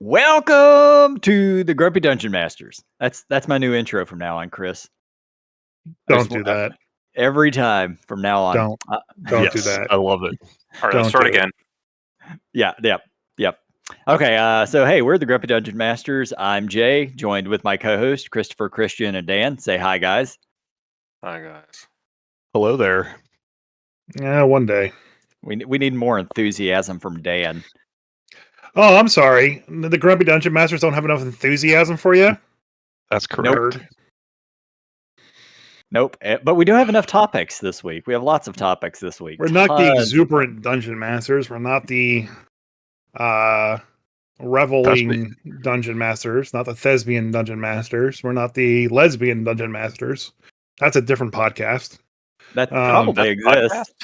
Welcome to the Grumpy Dungeon Masters. That's my new intro from now on, Chris. Don't do that. Every time from now on. Don't do that. I love it. All right, let's start again. Yep. Okay, so hey, we're the Grumpy Dungeon Masters. I'm Jay, joined with my co-host Christopher, Christian, and Dan. Say hi, guys. Hi, guys. Hello there. Yeah, one day. We need more enthusiasm from Dan. Oh, I'm sorry. The Grumpy Dungeon Masters don't have enough enthusiasm for you? That's correct. Nope. But we do have enough topics this week. We have lots of topics this week. We're not the exuberant Dungeon Masters. We're not the reveling Dungeon Masters. Not the thespian Dungeon Masters. We're not the lesbian Dungeon Masters. That's a different podcast. That probably exists.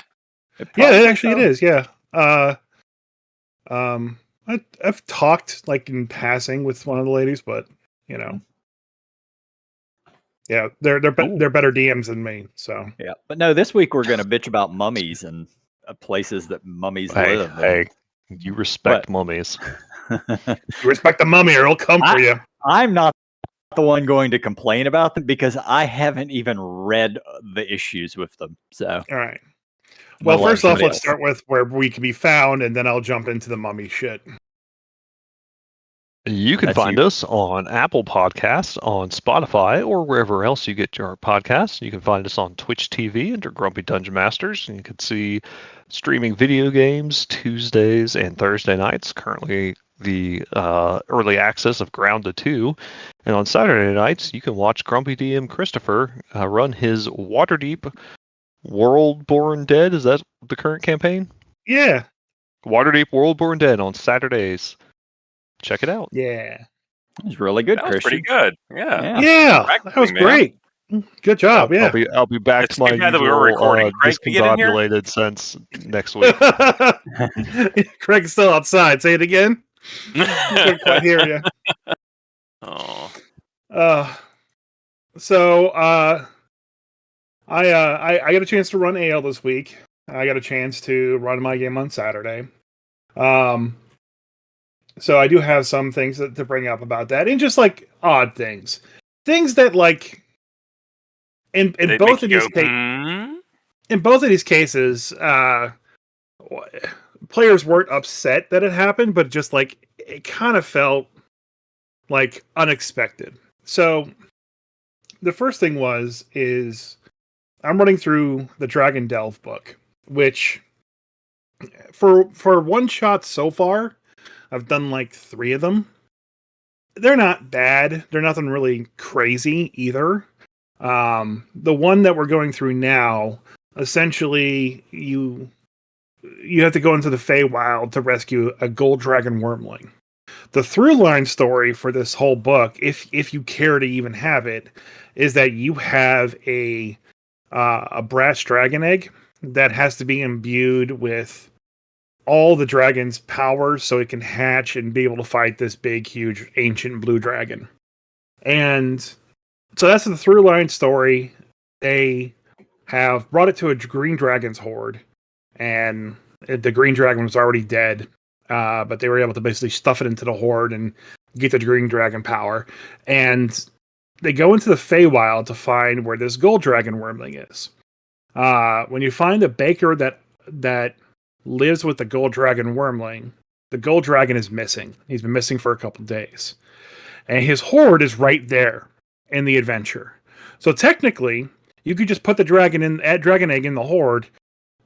It is. Yeah. I've talked like in passing with one of the ladies, but you know, yeah, they're better DMs than me. So yeah, but no, this week we're going to bitch about mummies and places that mummies live. Hey, you respect mummies. You respect the mummy, or it'll come for you. I'm not the one going to complain about them because I haven't even read the issues with them. So all right. Well, first off, let's start with where we can be found, and then I'll jump into the mummy shit. You can find us on Apple Podcasts, on Spotify, or wherever else you get your podcasts. You can find us on Twitch TV under Grumpy Dungeon Masters, and you can see streaming video games Tuesdays and Thursday nights. Currently, the early access of Grounded 2. And on Saturday nights, you can watch Grumpy DM Christoper run his Waterdeep Worldborn Dead. Is that the current campaign? Yeah. Waterdeep Worldborn Dead on Saturdays. Check it out. Yeah. It was really good, Christian. Pretty good. Yeah. Yeah. That was great. Good job. Yeah. I'll be back to my usual discombobulated sense next week. Craig's still outside. Say it again. I can't quite hear you. Oh. So I got a chance to run AL this week. I got a chance to run my game on Saturday. So I do have some things to bring up about that, and just like odd things that like in both of these cases, players weren't upset that it happened, but just like it kind of felt like unexpected. So the first thing is I'm running through the Dragon Delve book, which for one shot so far, I've done like 3 of them. They're not bad. They're nothing really crazy either. The one that we're going through now, essentially, you have to go into the Feywild to rescue a gold dragon wormling. The through line story for this whole book, if you care to even have it, is that you have a brass dragon egg that has to be imbued with all the dragon's powers so it can hatch and be able to fight this big, huge, ancient blue dragon. And so that's the through line story. They have brought it to a green dragon's horde, and the green dragon was already dead, but they were able to basically stuff it into the horde and get the green dragon power. And they go into the Feywild to find where this gold dragon wormling is. When you find a baker that lives with the gold dragon wormling, the gold dragon is missing. He's been missing for a couple days. And his horde is right there in the adventure. So technically, you could just put the dragon egg in the horde,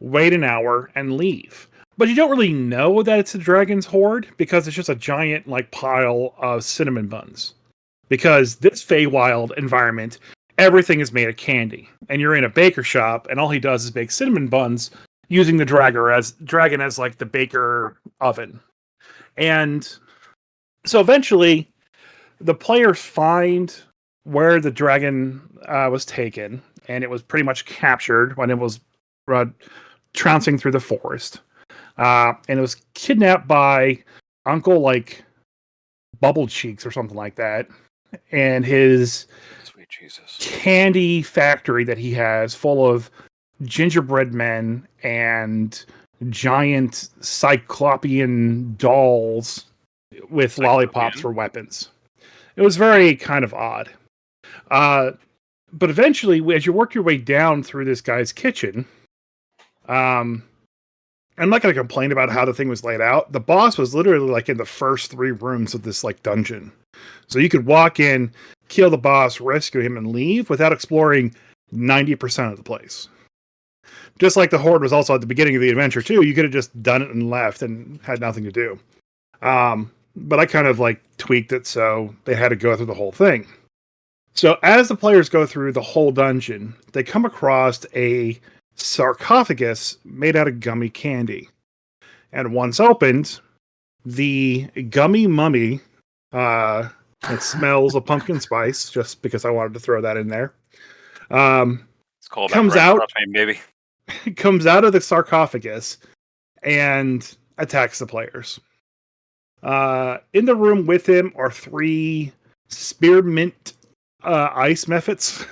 wait an hour, and leave. But you don't really know that it's a dragon's horde because it's just a giant like pile of cinnamon buns. Because this Feywild environment, everything is made of candy. And you're in a baker shop, and all he does is bake cinnamon buns using the dragon as like the baker oven. And so eventually the players find where the dragon was taken, and it was pretty much captured when it was trouncing through the forest. And it was kidnapped by Uncle like Bubble Cheeks or something like that. And his Sweet Jesus candy factory that he has full of gingerbread men and giant cyclopean dolls with lollipops for weapons. It was very kind of odd. But eventually, as you work your way down through this guy's kitchen, I'm not going to complain about how the thing was laid out. The boss was literally like in the first 3 rooms of this like dungeon. So you could walk in, kill the boss, rescue him, and leave without exploring 90% of the place. Just like the Horde was also at the beginning of the adventure too. You could have just done it and left and had nothing to do. But I kind of like tweaked it so they had to go through the whole thing. So as the players go through the whole dungeon, they come across a sarcophagus made out of gummy candy. And once opened, the gummy mummy, it smells of pumpkin spice, just because I wanted to throw that in there. It's called comes out, baby. Comes out of the sarcophagus and attacks the players. In the room with him are 3 spearmint ice methods.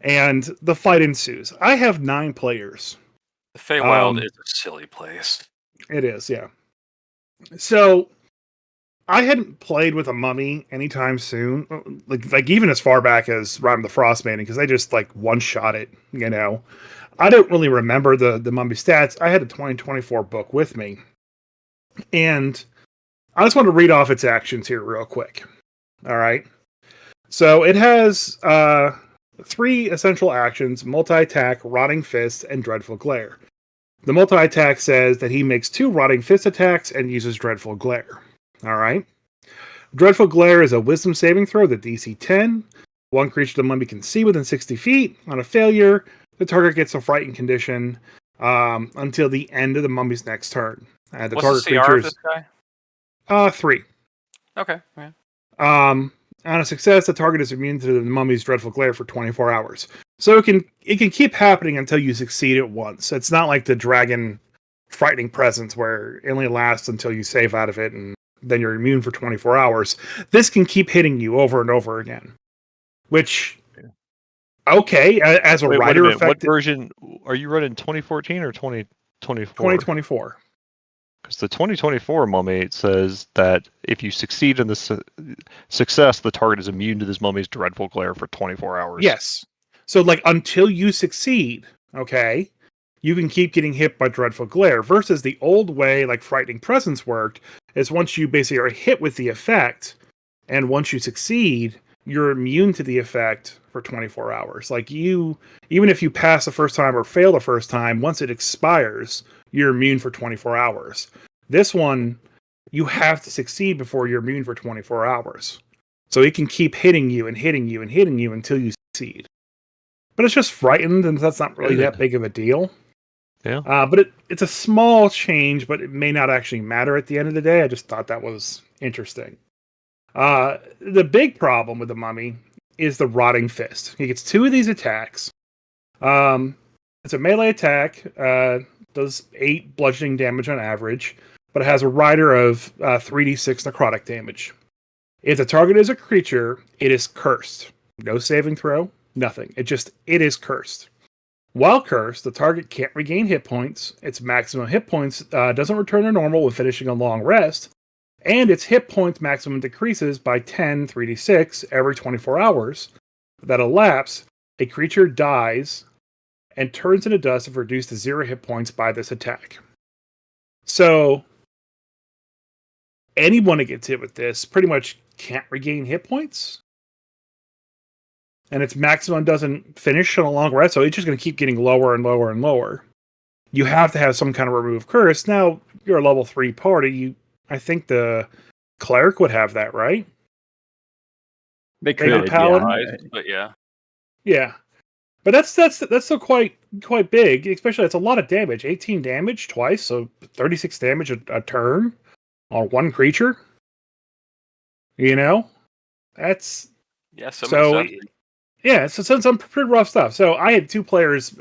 And the fight ensues. I have 9 players. The Feywild is a silly place. It is, yeah. So I hadn't played with a mummy anytime soon, like even as far back as Rime the Frostmaiden, because they just like one-shot it, you know. I don't really remember the mummy stats. I had the 2024 book with me. And I just want to read off its actions here real quick. All right. So it has 3 essential actions: multi-attack, rotting fist, and dreadful glare. The multi-attack says that he makes 2 rotting fist attacks and uses dreadful glare. All right. Dreadful glare is a wisdom saving throw that DC 10. 1 creature the mummy can see within 60 feet. On a failure, the target gets a frightened condition until the end of the mummy's next turn. What's the CR of this guy? 3. Okay. Yeah. On a success, the target is immune to the mummy's dreadful glare for 24 hours. So it can keep happening until you succeed at once. It's not like the dragon frightening presence where it only lasts until you save out of it and then you're immune for 24 hours. This can keep hitting you over and over again. Which, okay, as a rider effect. What version are you running? 2014 or 2024? 2024. Because the 2024 mummy says that if you succeed in the success, the target is immune to this mummy's dreadful glare for 24 hours. Yes. So, like, until you succeed, okay, you can keep getting hit by dreadful glare. Versus the old way, like, frightening presence worked, is once you basically are hit with the effect, and once you succeed, you're immune to the effect for 24 hours. Like, even if you pass the first time or fail the first time, once it expires, you're immune for 24 hours. This one, you have to succeed before you're immune for 24 hours. So it can keep hitting you and hitting you and hitting you until you succeed. But it's just frightened, and that's not really that big of a deal. Yeah. But it's a small change, but it may not actually matter at the end of the day. I just thought that was interesting. The big problem with the mummy is the rotting fist. He gets 2 of these attacks. It's a melee attack. Does 8 bludgeoning damage on average, but it has a rider of 3d6 necrotic damage. If the target is a creature, it is cursed. No saving throw, nothing. It is cursed. While cursed, the target can't regain hit points. Its maximum hit points doesn't return to normal when finishing a long rest, and its hit points maximum decreases by 10 3d6 every 24 hours. That elapse, a creature dies and turns into dust if reduced to 0 hit points by this attack. So, anyone that gets hit with this pretty much can't regain hit points. And its maximum doesn't finish on a long rest, so it's just going to keep getting lower and lower and lower. You have to have some kind of remove curse. Now, you're a level 3 party. I think the cleric would have that, right? They could, but yeah. Yeah. But that's still quite big, especially it's a lot of damage. 18 damage twice, so 36 damage a turn on 1 creature. You know? That's so yeah, so some pretty rough stuff. So I had 2 players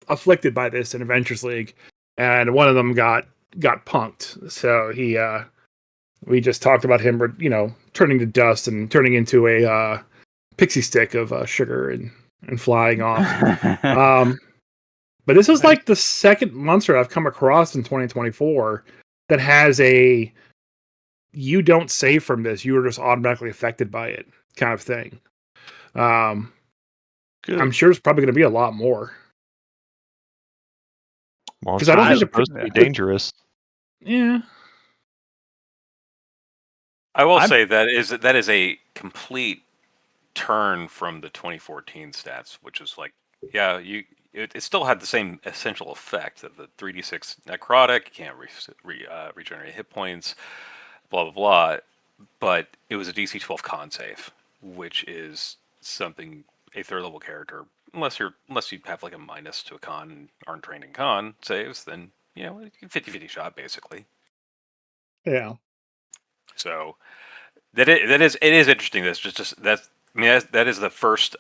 afflicted by this in Adventures League, and one of them got punked. So we just talked about him, you know, turning to dust and turning into a pixie stick of sugar and flying off. But this is like the second monster I've come across in 2024 that has a you don't save from this, you are just automatically affected by it, kind of thing. I'm sure there's probably going to be a lot more. Monsters I don't think supposed to be dangerous. Yeah. I will say that is a complete turn from the 2014 stats, which is like, yeah, it still had the same essential effect of the 3d6 necrotic. You can't regenerate hit points, blah blah blah. But it was a DC 12 con save, which is something a third level character, unless you have like a minus to a con and aren't trained in con saves, then 50-50 shot basically. Yeah. So it is interesting. That is the first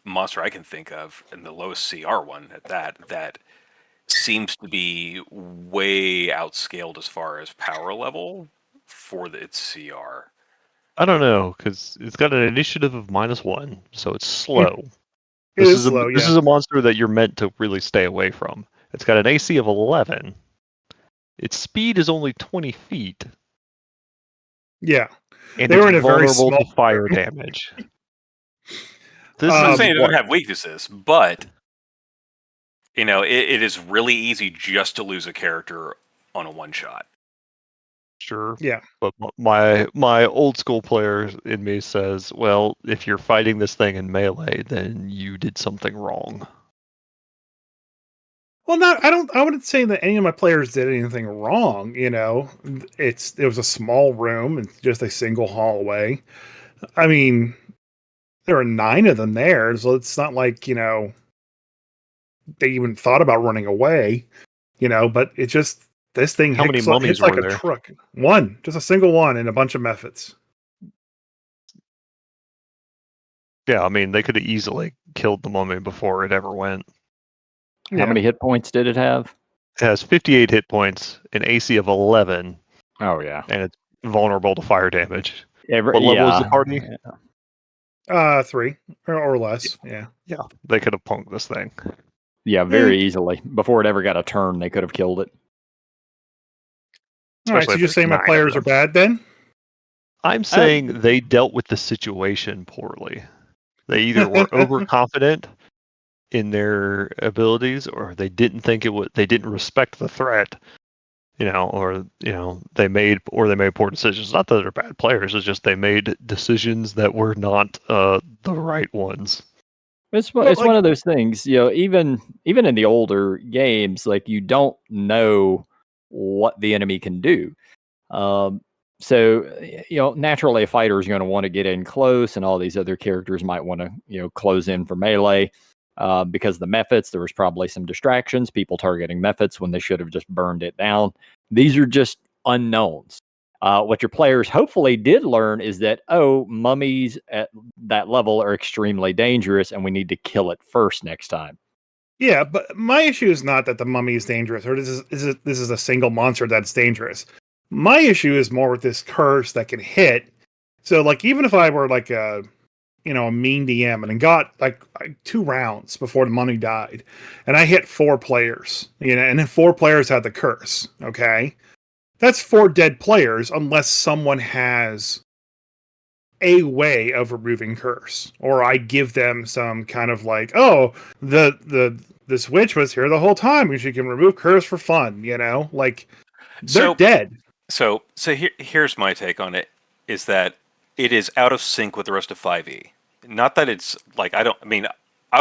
monster I can think of, and the lowest CR one at that seems to be way outscaled as far as power level for its CR. I don't know, because it's got an initiative of -1, so it's slow. This is a monster that you're meant to really stay away from. It's got an AC of 11. Its speed is only 20 feet. Yeah. And they were in a very small to fire damage. I'm not saying it doesn't have weaknesses, but it is really easy just to lose a character on a one shot. Sure. Yeah. But my old school player in me says, well, if you're fighting this thing in melee, then you did something wrong. Well, I wouldn't say that any of my players did anything wrong. It was a small room and just a single hallway. I mean, there are 9 of them there, so it's not like, they even thought about running away, but it's just, this thing How many mummies like were a there? truck. One, just a single one and a bunch of methods. Yeah, I mean, they could have easily killed the mummy before it ever went. How many hit points did it have? It has 58 hit points, an AC of 11. Oh, yeah. And it's vulnerable to fire damage. What level is the party? 3 or less. Yeah. Yeah, they could have punked this thing. Yeah, very easily. Before it ever got a turn, they could have killed it. All right, so you're saying my players are bad then? I'm saying they dealt with the situation poorly. They either were overconfident in their abilities, or they didn't think they didn't respect the threat, or they made poor decisions. Not that they're bad players; it's just they made decisions that were not the right ones. It's one of those things, even in the older games, like, you don't know what the enemy can do. So, naturally a fighter is going to want to get in close, and all these other characters might want to, close in for melee. Because the methods, there was probably some distractions, people targeting methods when they should have just burned it down. These are just unknowns. What your players hopefully did learn is that, mummies at that level are extremely dangerous, and we need to kill it first next time. Yeah, but my issue is not that the mummy is dangerous, or this is a single monster that's dangerous. My issue is more with this curse that can hit. So, like, even if I were like a mean DM and got like 2 rounds before the mummy died, and I hit 4 players, and then 4 players had the curse. Okay, that's 4 dead players unless someone has a way of removing curse, or I give them some kind of like, this witch was here the whole time and she can remove curse for fun, like, they're dead. So here's my take on it, is that it is out of sync with the rest of 5e. Not that it's like, I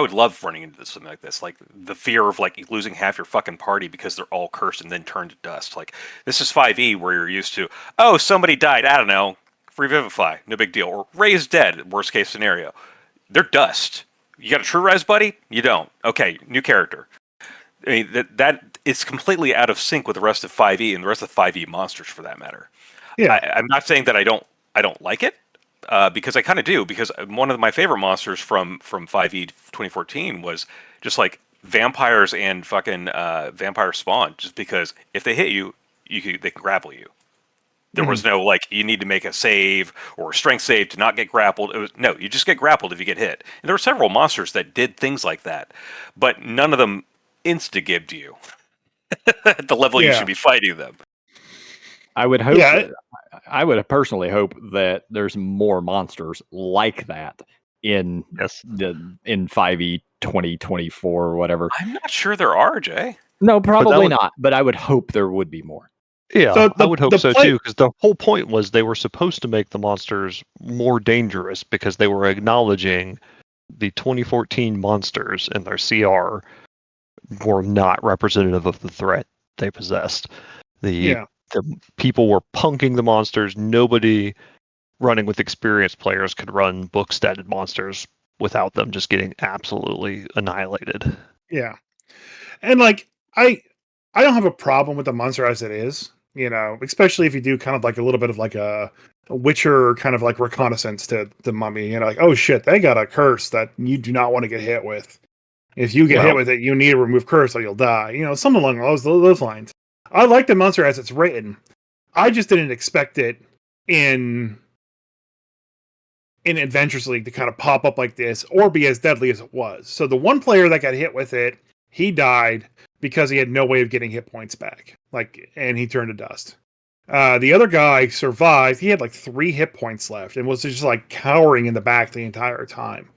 would love running into something like this, like the fear of like losing half your fucking party because they're all cursed and then turned to dust. Like, this is 5e where you're used to, somebody died, I don't know, revivify, no big deal, or raise dead, worst case scenario. They're dust. You got a true res buddy? You don't. Okay, new character. I mean, that is completely out of sync with the rest of 5e and the rest of 5e monsters, for that matter. Yeah, I'm not saying that I don't like it, because I kind of do. Because one of my favorite monsters from 5e 2014 was just like vampires and fucking vampire spawn. Just because if they hit you, they can grapple you. There was no like, you need to make a save or a strength save to not get grappled. You just get grappled if you get hit. And there were several monsters that did things like that, but none of them insta-gibbed you at the level you should be fighting them. I would hope. Yeah. I would personally hope that there's more monsters like that in Yes. in 5e 2024 or whatever. I'm not sure there are, Jay. No, probably would- not. But I would hope there would be more. Yeah, So I would hope the so play- too, because the whole point was they were supposed to make the monsters more dangerous because they were acknowledging the 2014 monsters in their CR were not representative of the threat they possessed. The people were punking the monsters. Nobody running with experienced players could run book statted monsters without them just getting absolutely annihilated. Yeah. And like I don't have a problem with the monster as it is, especially if you do kind of like a little bit of like a Witcher kind of like reconnaissance to the mummy, like, oh shit, they got a curse that you do not want to get hit with. If you get hit with it, you need to remove curse or you'll die. Something along those lines. I like the monster as it's written. I just didn't expect it in Adventures League to kind of pop up like this or be as deadly as it was. So the one player that got hit with it, he died because he had no way of getting hit points back. And he turned to dust. The other guy survived. He had like 3 hit points left and was just like cowering in the back the entire time.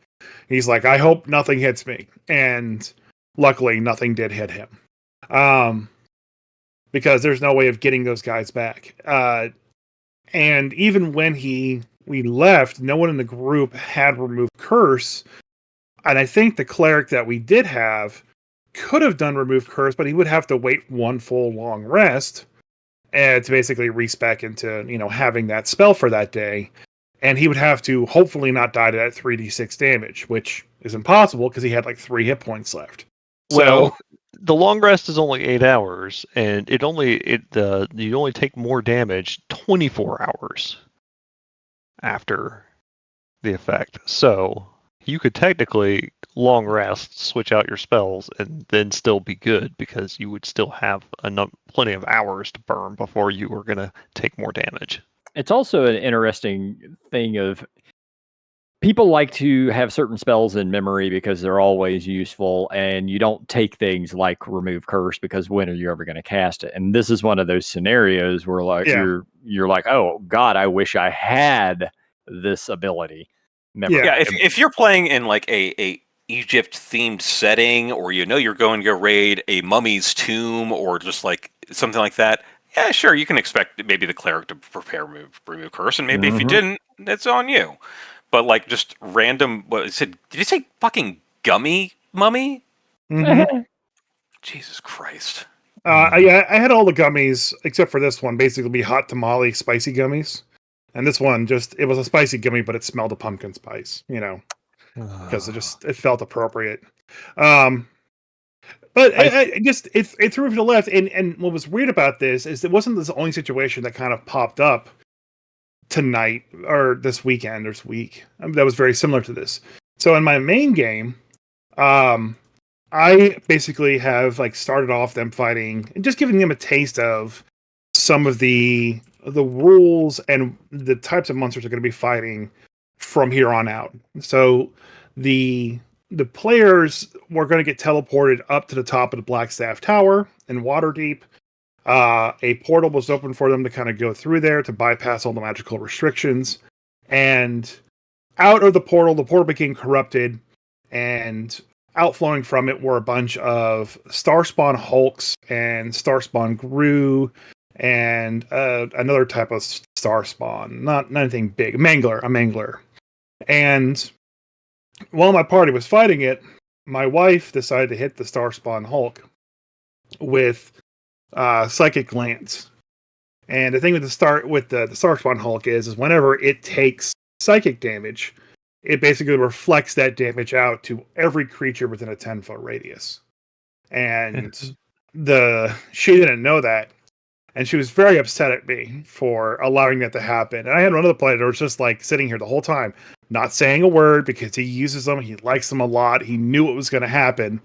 He's like, I hope nothing hits me. And luckily nothing did hit him. Because there's no way of getting those guys back. And even when we left, no one in the group had removed curse. And I think the cleric that we did have could have done remove curse, but he would have to wait one full long rest and to basically respec into, having that spell for that day. And he would have to hopefully not die to that 3d6 damage, which is impossible because he had like 3 hit points left. Well, the long rest is only 8 hours, and you only take more damage 24 hours after the effect. So you could technically long rest, switch out your spells, and then still be good because you would still have plenty of hours to burn before you were going to take more damage. It's also an interesting thing of people like to have certain spells in memory because they're always useful, and you don't take things like remove curse because when are you ever going to cast it? And this is one of those scenarios where you're like, oh God, I wish I had this ability. Yeah, if you're playing in like a Egypt themed setting, or you're going to go raid a mummy's tomb or just like something like that, yeah, sure, you can expect maybe the cleric to prepare remove curse, and maybe if you didn't, it's on you. But like just random, did you say fucking gummy mummy? Mm-hmm. Jesus Christ. I had all the gummies except for this one, basically be hot tamale spicy gummies. And this one it was a spicy gummy, but it smelled of pumpkin spice, because it felt appropriate. But it threw me to the left. And what was weird about this is it wasn't the only situation that kind of popped up tonight or this weekend or this week that was very similar to this. So in my main game, I basically have like started off them fighting and just giving them a taste of some of the rules and the types of monsters they're going to be fighting from here on out. So the players were going to get teleported up to the top of the Blackstaff Tower in Waterdeep. A portal was open for them to kind of go through there to bypass all the magical restrictions. And out of the portal became corrupted, and outflowing from it were a bunch of Starspawn Hulks and Starspawn Gru and another type of Starspawn. Not anything big. A Mangler. And while my party was fighting it, my wife decided to hit the Starspawn Hulk with Psychic Glance. And the thing with the Starspawn Hulk is whenever it takes psychic damage, it basically reflects that damage out to every creature within a 10-foot radius. And she didn't know that. And she was very upset at me for allowing that to happen. And I had another player that was just like sitting here the whole time, not saying a word because he uses them. He likes them a lot. He knew it was going to happen.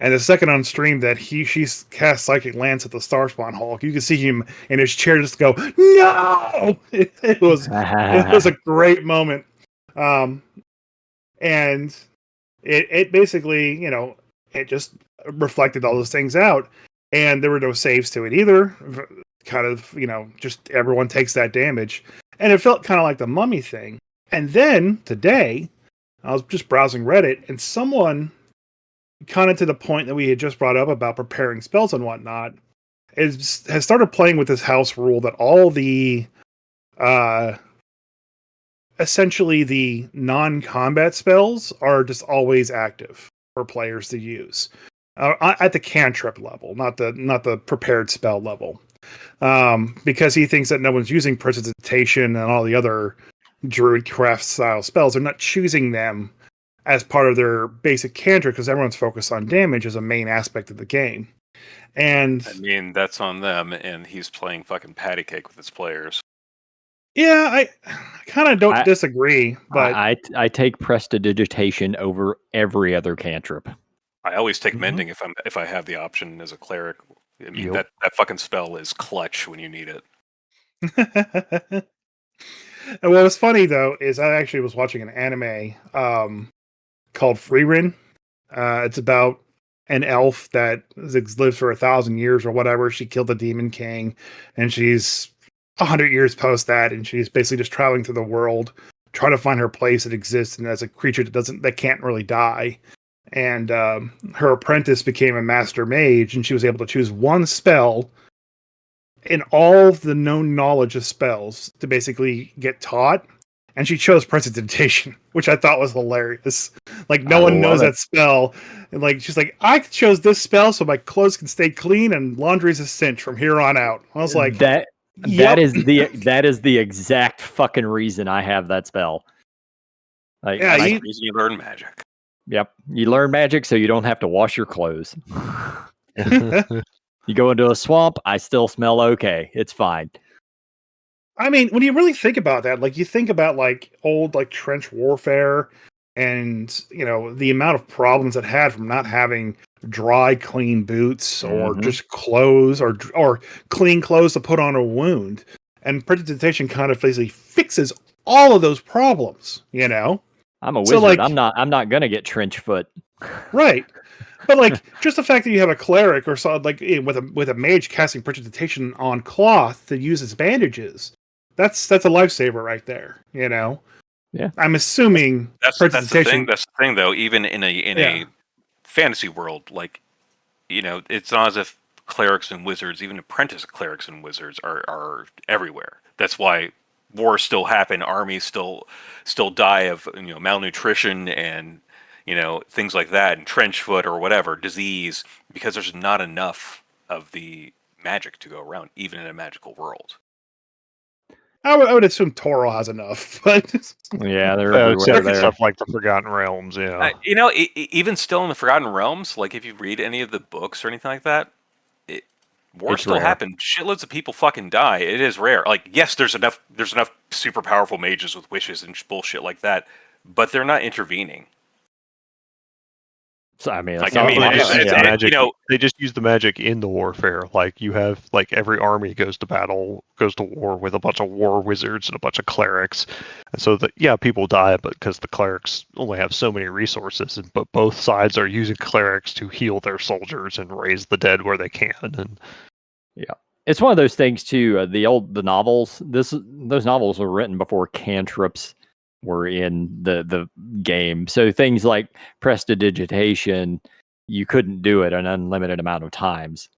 And the second on stream that she cast Psychic Lance at the Starspawn Hulk, you could see him in his chair just go, no! It was a great moment. And it basically, it just reflected all those things out. And there were no saves to it either. kind of, just everyone takes that damage. And it felt kind of like the mummy thing. And then today, I was just browsing Reddit, and someone, kind of to the point that we had just brought up about preparing spells and whatnot, has started playing with this house rule that all the essentially the non-combat spells are just always active for players to use at the cantrip level, not the prepared spell level, because he thinks that no one's using prestidigitation and all the other druidcraft style spells. They're not choosing them as part of their basic cantrip because everyone's focused on damage as a main aspect of the game. And I mean, that's on them, and he's playing fucking patty cake with his players. yeah, I kind of don't disagree, but I take prestidigitation over every other cantrip. I always take mending if I have the option as a cleric. I mean, Yep. that fucking spell is clutch when you need it. And what was funny though is I actually was watching an anime called Freerin. It's about an elf that lives for 1,000 years or whatever. She killed the Demon King, and she's 100 years post that, and she's basically just traveling through the world, trying to find her place that exists and as a creature that can't really die. And her apprentice became a master mage, and she was able to choose one spell in all the known knowledge of spells to basically get taught. And she chose prestidigitation, which I thought was hilarious. Like, no one knows that spell. And like, she's like, I chose this spell so my clothes can stay clean and laundry's a cinch from here on out. I was like, that is the exact fucking reason I have that spell. Like, yeah, That's the reason you learn magic. Yep. You learn magic so you don't have to wash your clothes. You go into a swamp, I still smell okay. It's fine. I mean, when you really think about that, like you think about like old like trench warfare and, the amount of problems it had from not having dry, clean boots or just clothes or clean clothes to put on a wound. And prestidigitation kind of basically fixes all of those problems, I'm a wizard. So, like, I'm not gonna get trench foot. Right. But like just the fact that you have a cleric or so like with a mage casting prestidigitation on cloth to use as bandages, that's a lifesaver right there, Yeah. I'm assuming That's the thing. That's the thing, though. Even in a fantasy world, like it's not as if clerics and wizards, even apprentice clerics and wizards, are everywhere. That's why wars still happen. Armies still die of malnutrition and things like that, and trench foot or whatever disease, because there's not enough of the magic to go around, even in a magical world. I would assume Toro has enough, but Yeah, they're everywhere there. Stuff like the Forgotten Realms, yeah. Even still in the Forgotten Realms, like if you read any of the books or anything like that, wars still happen. Shitloads of people fucking die. It is rare. Like, yes, there's enough super powerful mages with wishes and bullshit like that, but they're not intervening. So, I mean, magic. They just use the magic in the warfare. Like you have, like every army goes to war with a bunch of war wizards and a bunch of clerics, and so people die, but because the clerics only have so many resources, but both sides are using clerics to heal their soldiers and raise the dead where they can. And yeah, it's one of those things too. The novels. Those novels were written before cantrips were in the game. So things like prestidigitation, you couldn't do it an unlimited amount of times.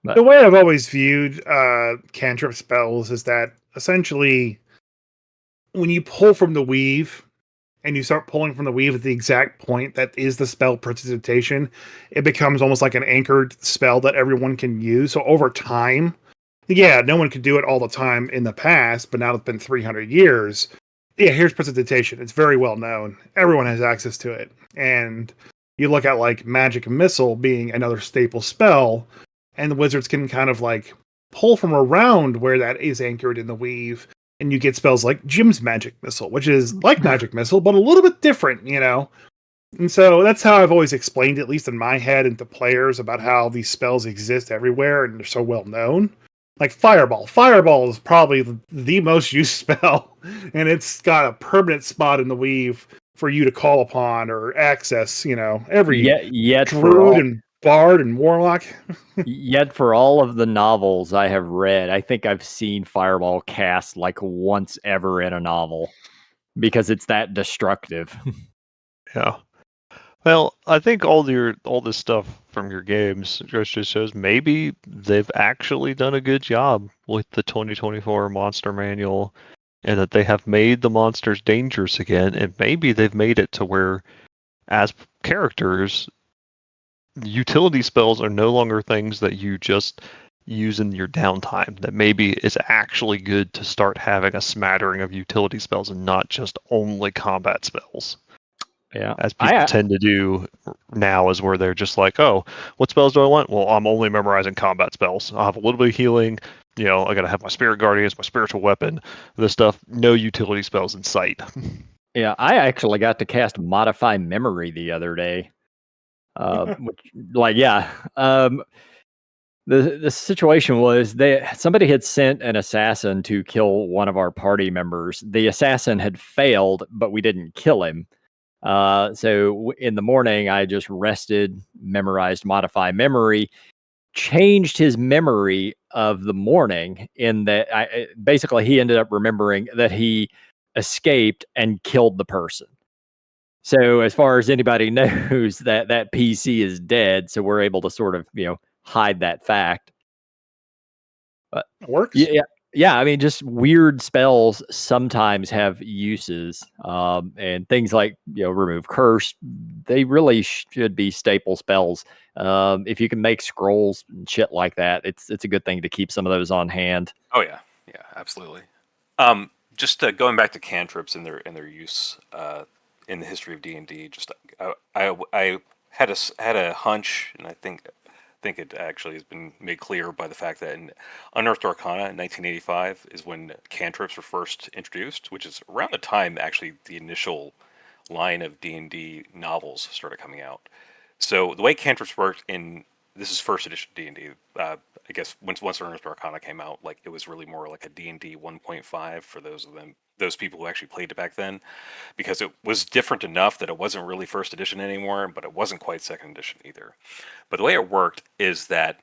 But the way I've always viewed cantrip spells is that essentially when you pull from the weave and you start pulling from the weave at the exact point that is the spell prestidigitation, it becomes almost like an anchored spell that everyone can use. So over time, no one could do it all the time in the past, but now it's been 300 years. Yeah, here's prestidigitation. It's very well known. Everyone has access to it. And you look at like Magic Missile being another staple spell, and the wizards can kind of like pull from around where that is anchored in the weave, and you get spells like Jim's Magic Missile, which is like Magic Missile, but a little bit different, And so that's how I've always explained, at least in my head, and to players about how these spells exist everywhere and they're so well known. Like Fireball. Fireball is probably the most used spell, and it's got a permanent spot in the weave for you to call upon or access, every yet druid and bard and warlock. Yet for all of the novels I have read, I think I've seen Fireball cast like once ever in a novel because it's that destructive. Yeah. Well, I think all this stuff from your games just shows maybe they've actually done a good job with the 2024 Monster Manual, and that they have made the monsters dangerous again, and maybe they've made it to where, as characters, utility spells are no longer things that you just use in your downtime. That maybe it's actually good to start having a smattering of utility spells and not just only combat spells. Yeah. As people tend to do now, is where they're just like, oh, what spells do I want? Well, I'm only memorizing combat spells. I'll have a little bit of healing. I got to have my Spirit Guardians, my spiritual weapon, this stuff. No utility spells in sight. Yeah, I actually got to cast Modify Memory the other day. The situation was somebody had sent an assassin to kill one of our party members. The assassin had failed, but we didn't kill him. So in the morning, I just rested, memorized Modify Memory, changed his memory of the morning in that basically he ended up remembering that he escaped and killed the person. So as far as anybody knows, that PC is dead, so we're able to sort of, hide that fact. But It works. yeah. I mean, just weird spells sometimes have uses, and things like remove curse. They really should be staple spells. If you can make scrolls and shit like that, it's a good thing to keep some of those on hand. Oh yeah, absolutely. Just going back to cantrips and their use in the history of D&D. Just I had a hunch, and I think it actually has been made clear by the fact that in Unearthed Arcana in 1985 is when cantrips were first introduced, which is around the time actually the initial line of D&D novels started coming out. So the way cantrips worked this is first edition D&D. I guess once Unearthed Arcana came out, like it was really more like a D&D 1.5 for those people who actually played it back then, because it was different enough that it wasn't really first edition anymore, but it wasn't quite second edition either. But the way it worked is that,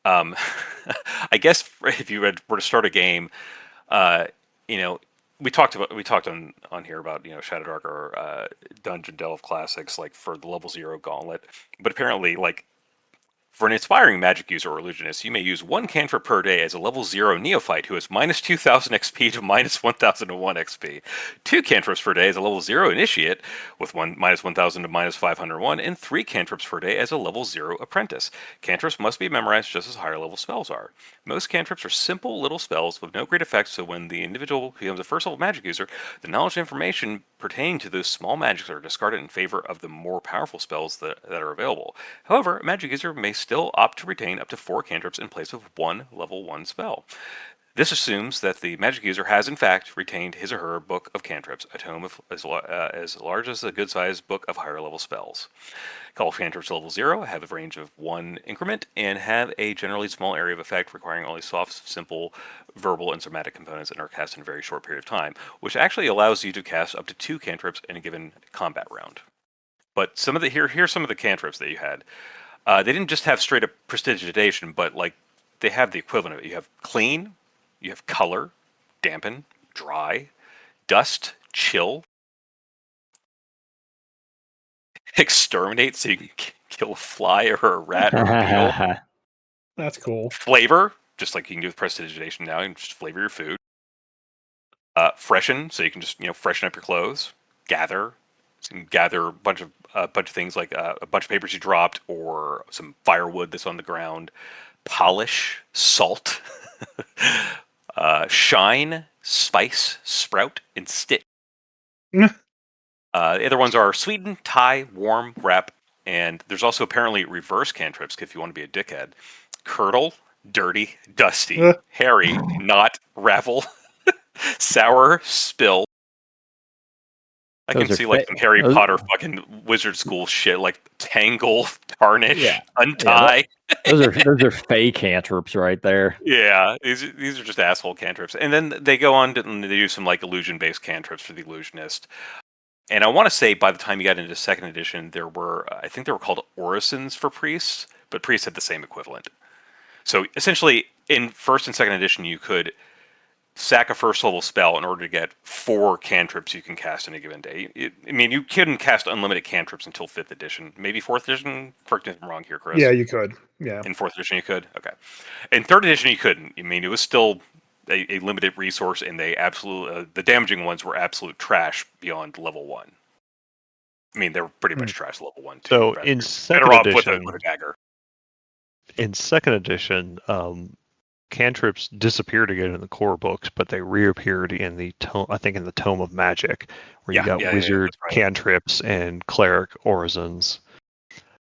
I guess if you were to start a game, we talked on here about Shadowdark or Dungeon Delve classics, like for the level 0 gauntlet, but apparently like for an inspiring magic user or illusionist, you may use one cantrip per day as a level 0 neophyte who has minus 2,000 XP to minus 1,001 XP. 2 cantrips per day as a level 0 initiate with minus 1,000 to minus 501, and 3 cantrips per day as a level 0 apprentice. Cantrips must be memorized just as higher level spells are. Most cantrips are simple little spells with no great effects, so when the individual becomes a first level magic user, the knowledge and information pertaining to those small magics are discarded in favor of the more powerful spells that are available. However, a magic user may still opt to retain up to 4 cantrips in place of one level 1 spell. This assumes that the magic user has in fact retained his or her book of cantrips, a tome as large as a good-sized book of higher level spells. Call cantrips level 0 have a range of 1 increment and have a generally small area of effect, requiring only soft, simple, verbal, and somatic components, and are cast in a very short period of time, which actually allows you to cast up to 2 cantrips in a given combat round. But here's some of the cantrips that you had. They didn't just have straight up prestidigitation, but like they have the equivalent of it. You have clean, you have color, dampen, dry, dust, chill, exterminate, so you can kill a fly or a rat or a beetle. That's cool. Flavor, just like you can do with prestidigitation now, you can just flavor your food. Freshen, so you can just freshen up your clothes. Gather, so you can gather a bunch of things like a bunch of papers you dropped or some firewood that's on the ground. Polish, salt, shine, spice, sprout, and stitch. The other ones are sweeten, tie, warm, wrap, and there's also apparently reverse cantrips if you want to be a dickhead. Curdle, dirty, dusty, hairy, knot, ravel, sour, spill. I can see like some Harry Potter fucking wizard school shit, like tangle, tarnish, untie. Those are fake cantrips right there. Yeah, these are just asshole cantrips. And then they go on to they do some like illusion based cantrips for the illusionist. And I want to say by the time you got into second edition, there were, I think they were called orisons for priests, but priests had the same equivalent. So essentially, in first and second edition, you could sack a first level spell in order to get 4 cantrips you can cast in a given day. I mean, you couldn't cast unlimited cantrips until 5th edition. Maybe 4th edition? Correct me if I'm wrong here, Chris. Yeah, you could. Yeah. In 4th edition, you could? Okay. In 3rd edition, you couldn't. I mean, it was still a limited resource, and they absolutely, the damaging ones were absolute trash beyond level 1. I mean, they were pretty much trash level 1, too. So in second edition, with a dagger. In second edition, cantrips disappeared again in the core books, but they reappeared in the I think in the Tome of Magic, where you got wizard that's right. cantrips and cleric orisons.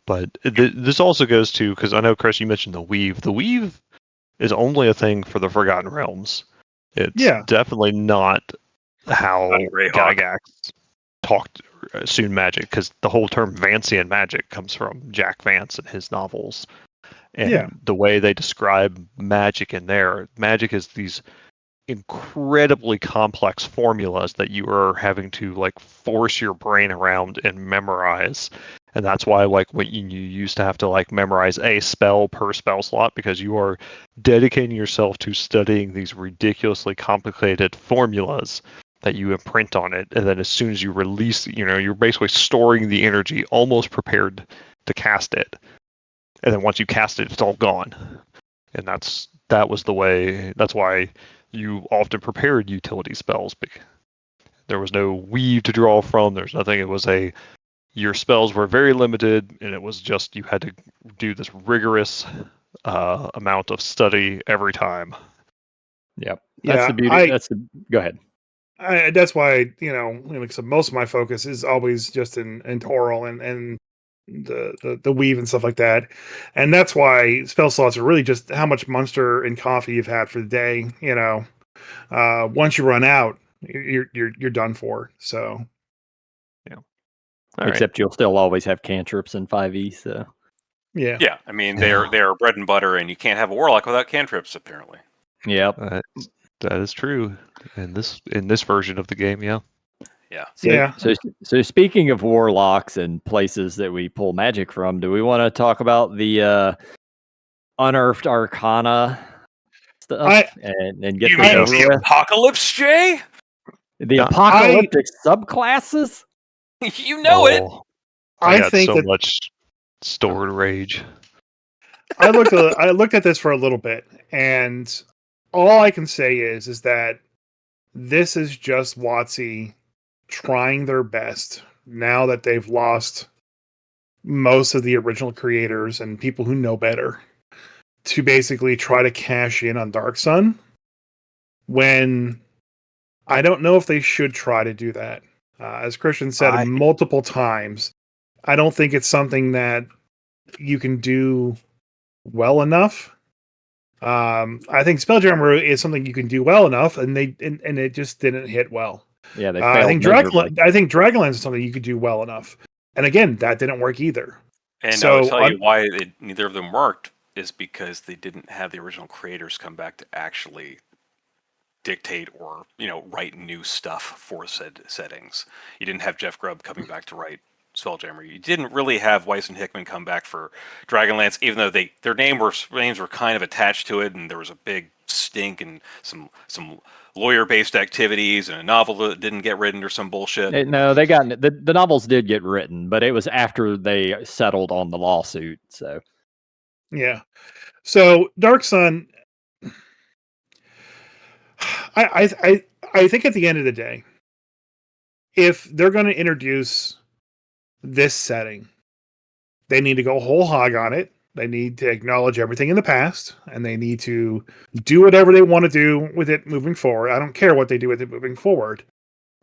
But this also goes to, because I know, Chris, you mentioned the weave. The weave is only a thing for the Forgotten Realms. It's definitely not how Gygax talked soon magic, because the whole term Vancian magic comes from Jack Vance and his novels. And the way they describe magic in there, magic is these incredibly complex formulas that you are having to like force your brain around and memorize. And that's why, like, when you used to have to like memorize a spell per spell slot, because you are dedicating yourself to studying these ridiculously complicated formulas that you imprint on it. And then as soon as you release, you're basically storing the energy almost prepared to cast it. And then once you cast it, it's all gone. And that was the way. That's why you often prepared utility spells. There was no weave to draw from. There's nothing. It was your spells were very limited, and it was just you had to do this rigorous amount of study every time. Yep. That's the beauty. Go ahead. That's why, so most of my focus is always just in Toril and the weave and stuff like that. And that's why spell slots are really just how much Munster and coffee you've had for the day. Once you run out, you're done for. So except you'll still always have cantrips in 5e. So yeah. I mean, they're bread and butter, and you can't have a warlock without cantrips, apparently. Yep. That is true in this version of the game. So speaking of warlocks and places that we pull magic from, do we want to talk about the Unearthed Arcana stuff and get this over with? Apocalypse, Jay? The apocalyptic subclasses? You know it. I got think so much stored rage. I looked at this for a little bit, and all I can say is that this is just WotC trying their best now that they've lost most of the original creators and people who know better to basically try to cash in on Dark Sun, when I don't know if they should try to do that. As Christian said multiple times, I don't think it's something that you can do well enough. I think Spelljammer is something you can do well enough, and it just didn't hit well. Yeah, they I think Dragonlance is something you could do well enough, and again, that didn't work either. And so, I'll tell you why neither of them worked is because they didn't have the original creators come back to actually dictate or write new stuff for said settings. You didn't have Jeff Grubb coming back to write Spelljammer. You didn't really have Weiss and Hickman come back for Dragonlance, even though their names were kind of attached to it, and there was a big stink and some lawyer-based activities and a novel that didn't get written or some bullshit. No, they got the novels did get written, but it was after they settled on the lawsuit. So yeah, so Dark Sun. I think at the end of the day, if they're going to introduce this setting, they need to go whole hog on it. They need to acknowledge everything in the past, and they need to do whatever they want to do with it moving forward. I don't care what they do with it moving forward,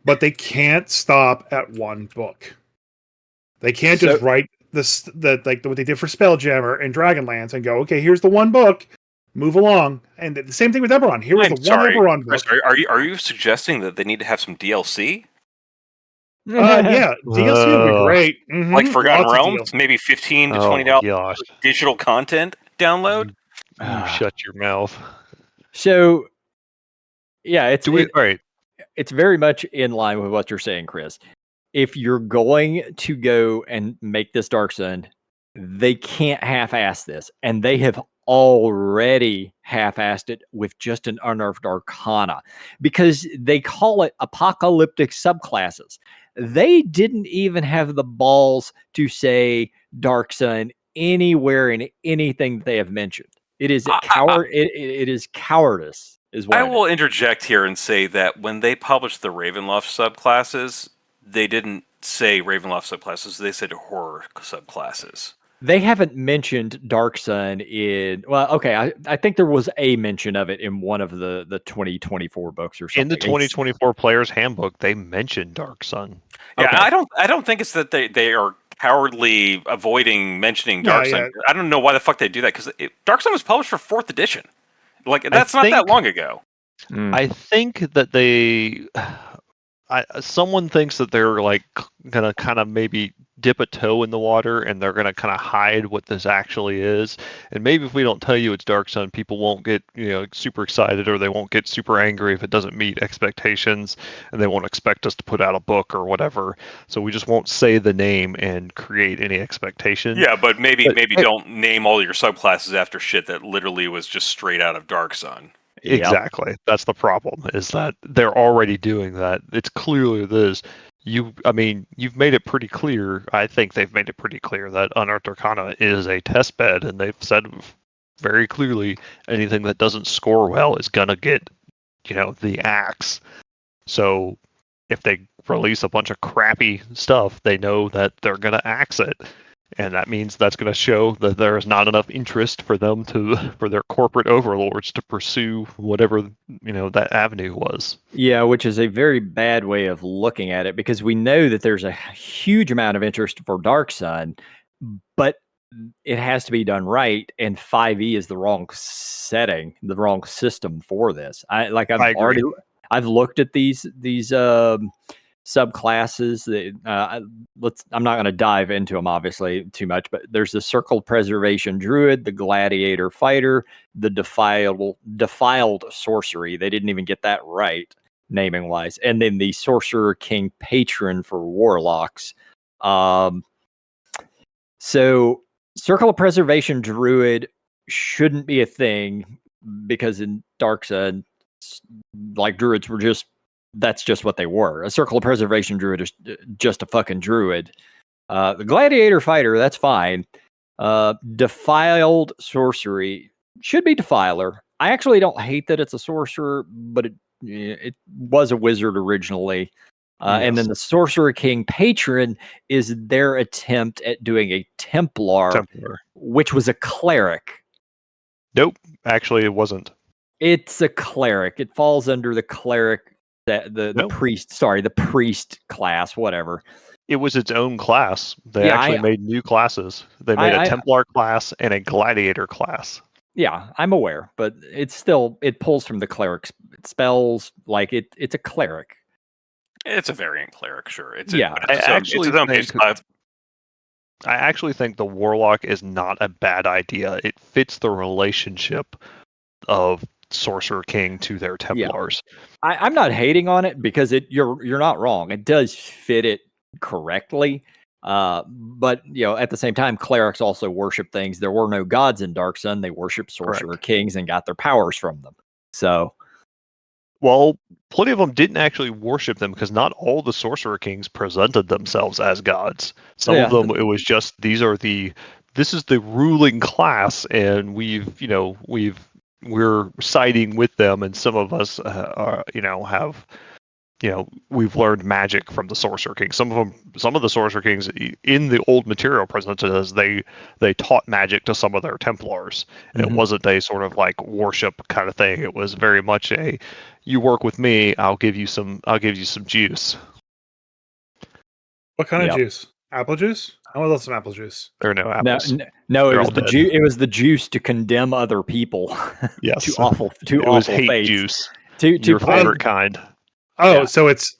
but they can't stop at one book. They can't just write like what they did for Spelljammer and Dragonlance and go, okay, here's the one book, move along. And the same thing with Eberron. Here is the one Eberron book. Chris, are you suggesting that they need to have some DLC? Yeah, DLC would be great. Mm-hmm. Like Forgotten Realms, maybe $15 to $20 digital content download. You shut your mouth. So, yeah, it's right. It's very much in line with what you're saying, Chris. if you're going to go and make this Dark Sun, they can't half-ass this, and they have already half-assed it with just an Unearthed Arcana, because they call it Apocalyptic subclasses. They didn't even have the balls to say Dark Sun anywhere in anything they have mentioned. It is it is cowardice, is what I it will is. interject here and say that when they published the Ravenloft subclasses, they didn't say Ravenloft subclasses; they said horror subclasses. They haven't mentioned Dark Sun in I think there was a mention of it in one of the 2024 books or something. In the 2024 Player's Handbook, they mentioned Dark Sun. Yeah, Okay. I don't think it's that they are cowardly avoiding mentioning Dark Sun. Yeah. I don't know why the fuck they do that, because Dark Sun was published for 4th edition. Like, that's not that long ago. I think that someone thinks that they're like gonna kind of maybe dip a toe in the water, and they're gonna kind of hide what this actually is. And maybe if we don't tell you it's Dark Sun, people won't get super excited, or they won't get super angry if it doesn't meet expectations, and they won't expect us to put out a book or whatever. So we just won't say the name and create any expectation. Yeah, but maybe don't name all your subclasses after shit that literally was just straight out of Dark Sun. Exactly. Yep. That's the problem, is that they're already doing that. It's clearly this. You've made it pretty clear. I think they've made it pretty clear that Unearthed Arcana is a test bed, and they've said very clearly anything that doesn't score well is gonna get, the axe. So if they release a bunch of crappy stuff, they know that they're gonna axe it. And that means that's going to show that there is not enough interest for their corporate overlords to pursue whatever that avenue was. Yeah, which is a very bad way of looking at it, because we know that there's a huge amount of interest for Dark Sun, but it has to be done right, and 5e is the wrong setting, the wrong system for this. I've looked at these subclasses that I'm not going to dive into them obviously too much, but there's the Circle Preservation Druid, the Gladiator Fighter, the defiled Sorcery. They didn't even get that right naming wise, and then the Sorcerer King Patron for Warlocks. So Circle of Preservation Druid shouldn't be a thing, because in Dark Sun, like, druids were that's just what they were. A Circle of Preservation Druid is just a fucking druid. The Gladiator Fighter, that's fine. Defiled Sorcery should be Defiler. I actually don't hate that it's a sorcerer, but it was a wizard originally. Yes. And then the Sorcerer King Patron is their attempt at doing a Templar, which was a cleric. Nope, actually it wasn't. It's a cleric. It falls under the cleric, the priest class, whatever. It was its own class. They made new classes. They made a Templar class and a Gladiator class. Yeah, I'm aware, but it pulls from the cleric spells. Like, it's a cleric. It's a variant cleric, sure. I actually think the Warlock is not a bad idea. It fits the relationship of Sorcerer King to their Templars. Yeah. I'm not hating on it, because you're not wrong. It does fit it correctly. But at the same time, clerics also worship things. There were no gods in Dark Sun. They worship Sorcerer Kings and got their powers from them. So, well, plenty of them didn't actually worship them, because not all the Sorcerer Kings presented themselves as gods. Some of them, it was just, this is the ruling class, and we're siding with them, and some of us we've learned magic from the Sorcerer King. Some of the Sorcerer Kings in the old material presented as they taught magic to some of their Templars. And It wasn't a sort of like worship kind of thing. It was very much a, you work with me, I'll give you some juice. What kind of juice? Apple juice? I want some apple juice. There are no apples. No, it was the juice. It was the juice to condemn other people. Yes. to awful hate fates. Juice. To your favorite kind. Oh, so it's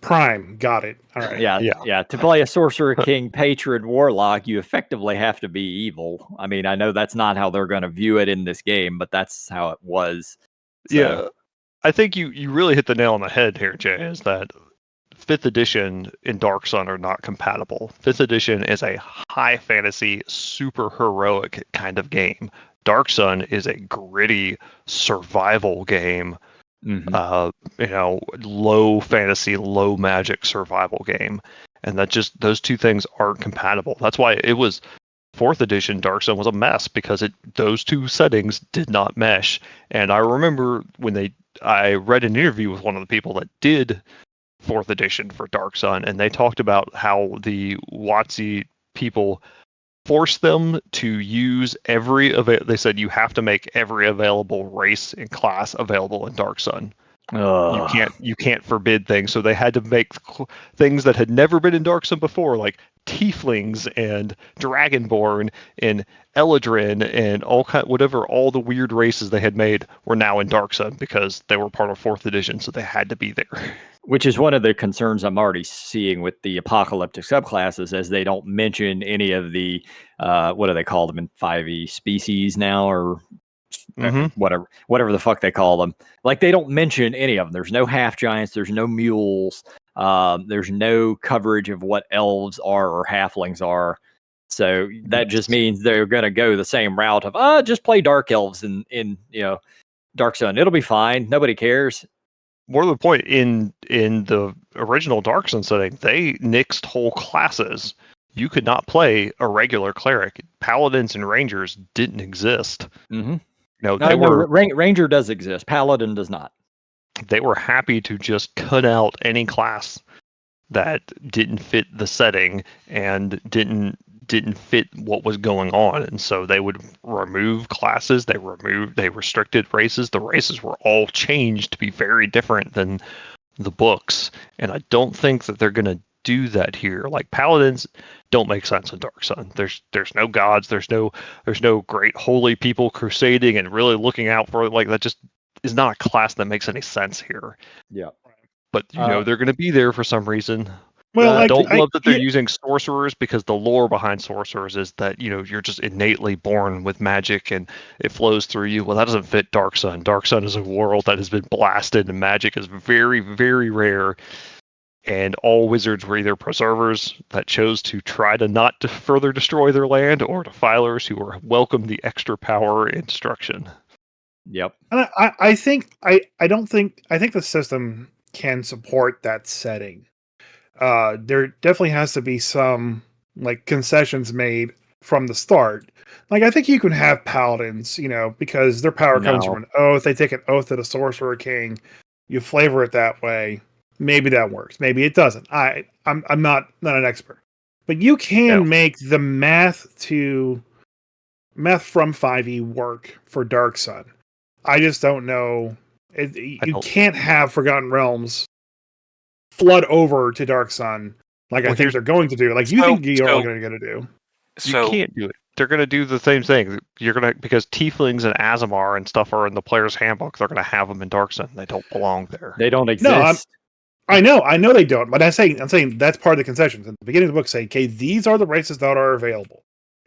Prime. Got it. All right. Yeah. To play a Sorcerer King Patron Warlock, you effectively have to be evil. I mean, I know that's not how they're going to view it in this game, but that's how it was. So. Yeah, I think you really hit the nail on the head here, Jay. Is that 5th edition and Dark Sun are not compatible. 5th edition is a high fantasy, super heroic kind of game. Dark Sun is a gritty survival game. Low fantasy, low magic survival game. And those two things aren't compatible. That's why it was 4th edition Dark Sun was a mess, because those two settings did not mesh. And I remember when I read an interview with one of the people that did 4th edition for Dark Sun, and they talked about how the WotC people forced them to use they said you have to make every available race and class available in Dark Sun. You can't forbid things, so they had to make things that had never been in Dark Sun before, like tieflings and dragonborn and eladrin and all the weird races they had made were now in Dark Sun because they were part of 4th edition, so they had to be there. Which is one of the concerns I'm already seeing with the apocalyptic subclasses, as they don't mention any of the what do they call them in 5e, species now, or whatever the fuck they call them. Like, they don't mention any of them. There's no half giants. There's no mules. There's no coverage of what elves are or halflings are. So that just means they're going to go the same route of just play dark elves in Dark Sun. It'll be fine. Nobody cares. More to the point, in the original Dark Sun setting, they nixed whole classes. You could not play a regular cleric. Paladins and rangers didn't exist. Ranger does exist. Paladin does not. They were happy to just cut out any class that didn't fit the setting and didn't fit what was going on, and so they would remove classes. They restricted races. The races were all changed to be very different than the books, and I don't think that they're going to do that here. Like, paladins don't make sense in Dark Sun. There's no gods. There's no great holy people crusading and really looking out for it. Like, that just is not a class that makes any sense here. Yeah, but they're going to be there for some reason. Well, I don't love that they're using sorcerers, because the lore behind sorcerers is that you're just innately born with magic and it flows through you. Well, that doesn't fit Dark Sun. Dark Sun is a world that has been blasted, and magic is very, very rare. And all wizards were either preservers that chose to try to not to further destroy their land, or defilers who welcomed the extra power and destruction. Yep. And I think the system can support that setting. There definitely has to be some concessions made from the start. Like, I think you can have paladins, because their power comes from an oath. They take an oath to the sorcerer king. You flavor it that way. Maybe that works. Maybe it doesn't. I'm not an expert, but you can make the math from 5e work for Dark Sun. I just don't know. You can't have Forgotten Realms flood over to Dark Sun I think they're going to do. Like, you think you're all going to do. You can't do it. They're going to do the same thing. Because Tieflings and Azamar and stuff are in the player's handbook. They're going to have them in Dark Sun. They don't belong there. They don't exist. No, I know they don't. But I'm saying that's part of the concessions. At the beginning of the book, say, okay, these are the races that are available.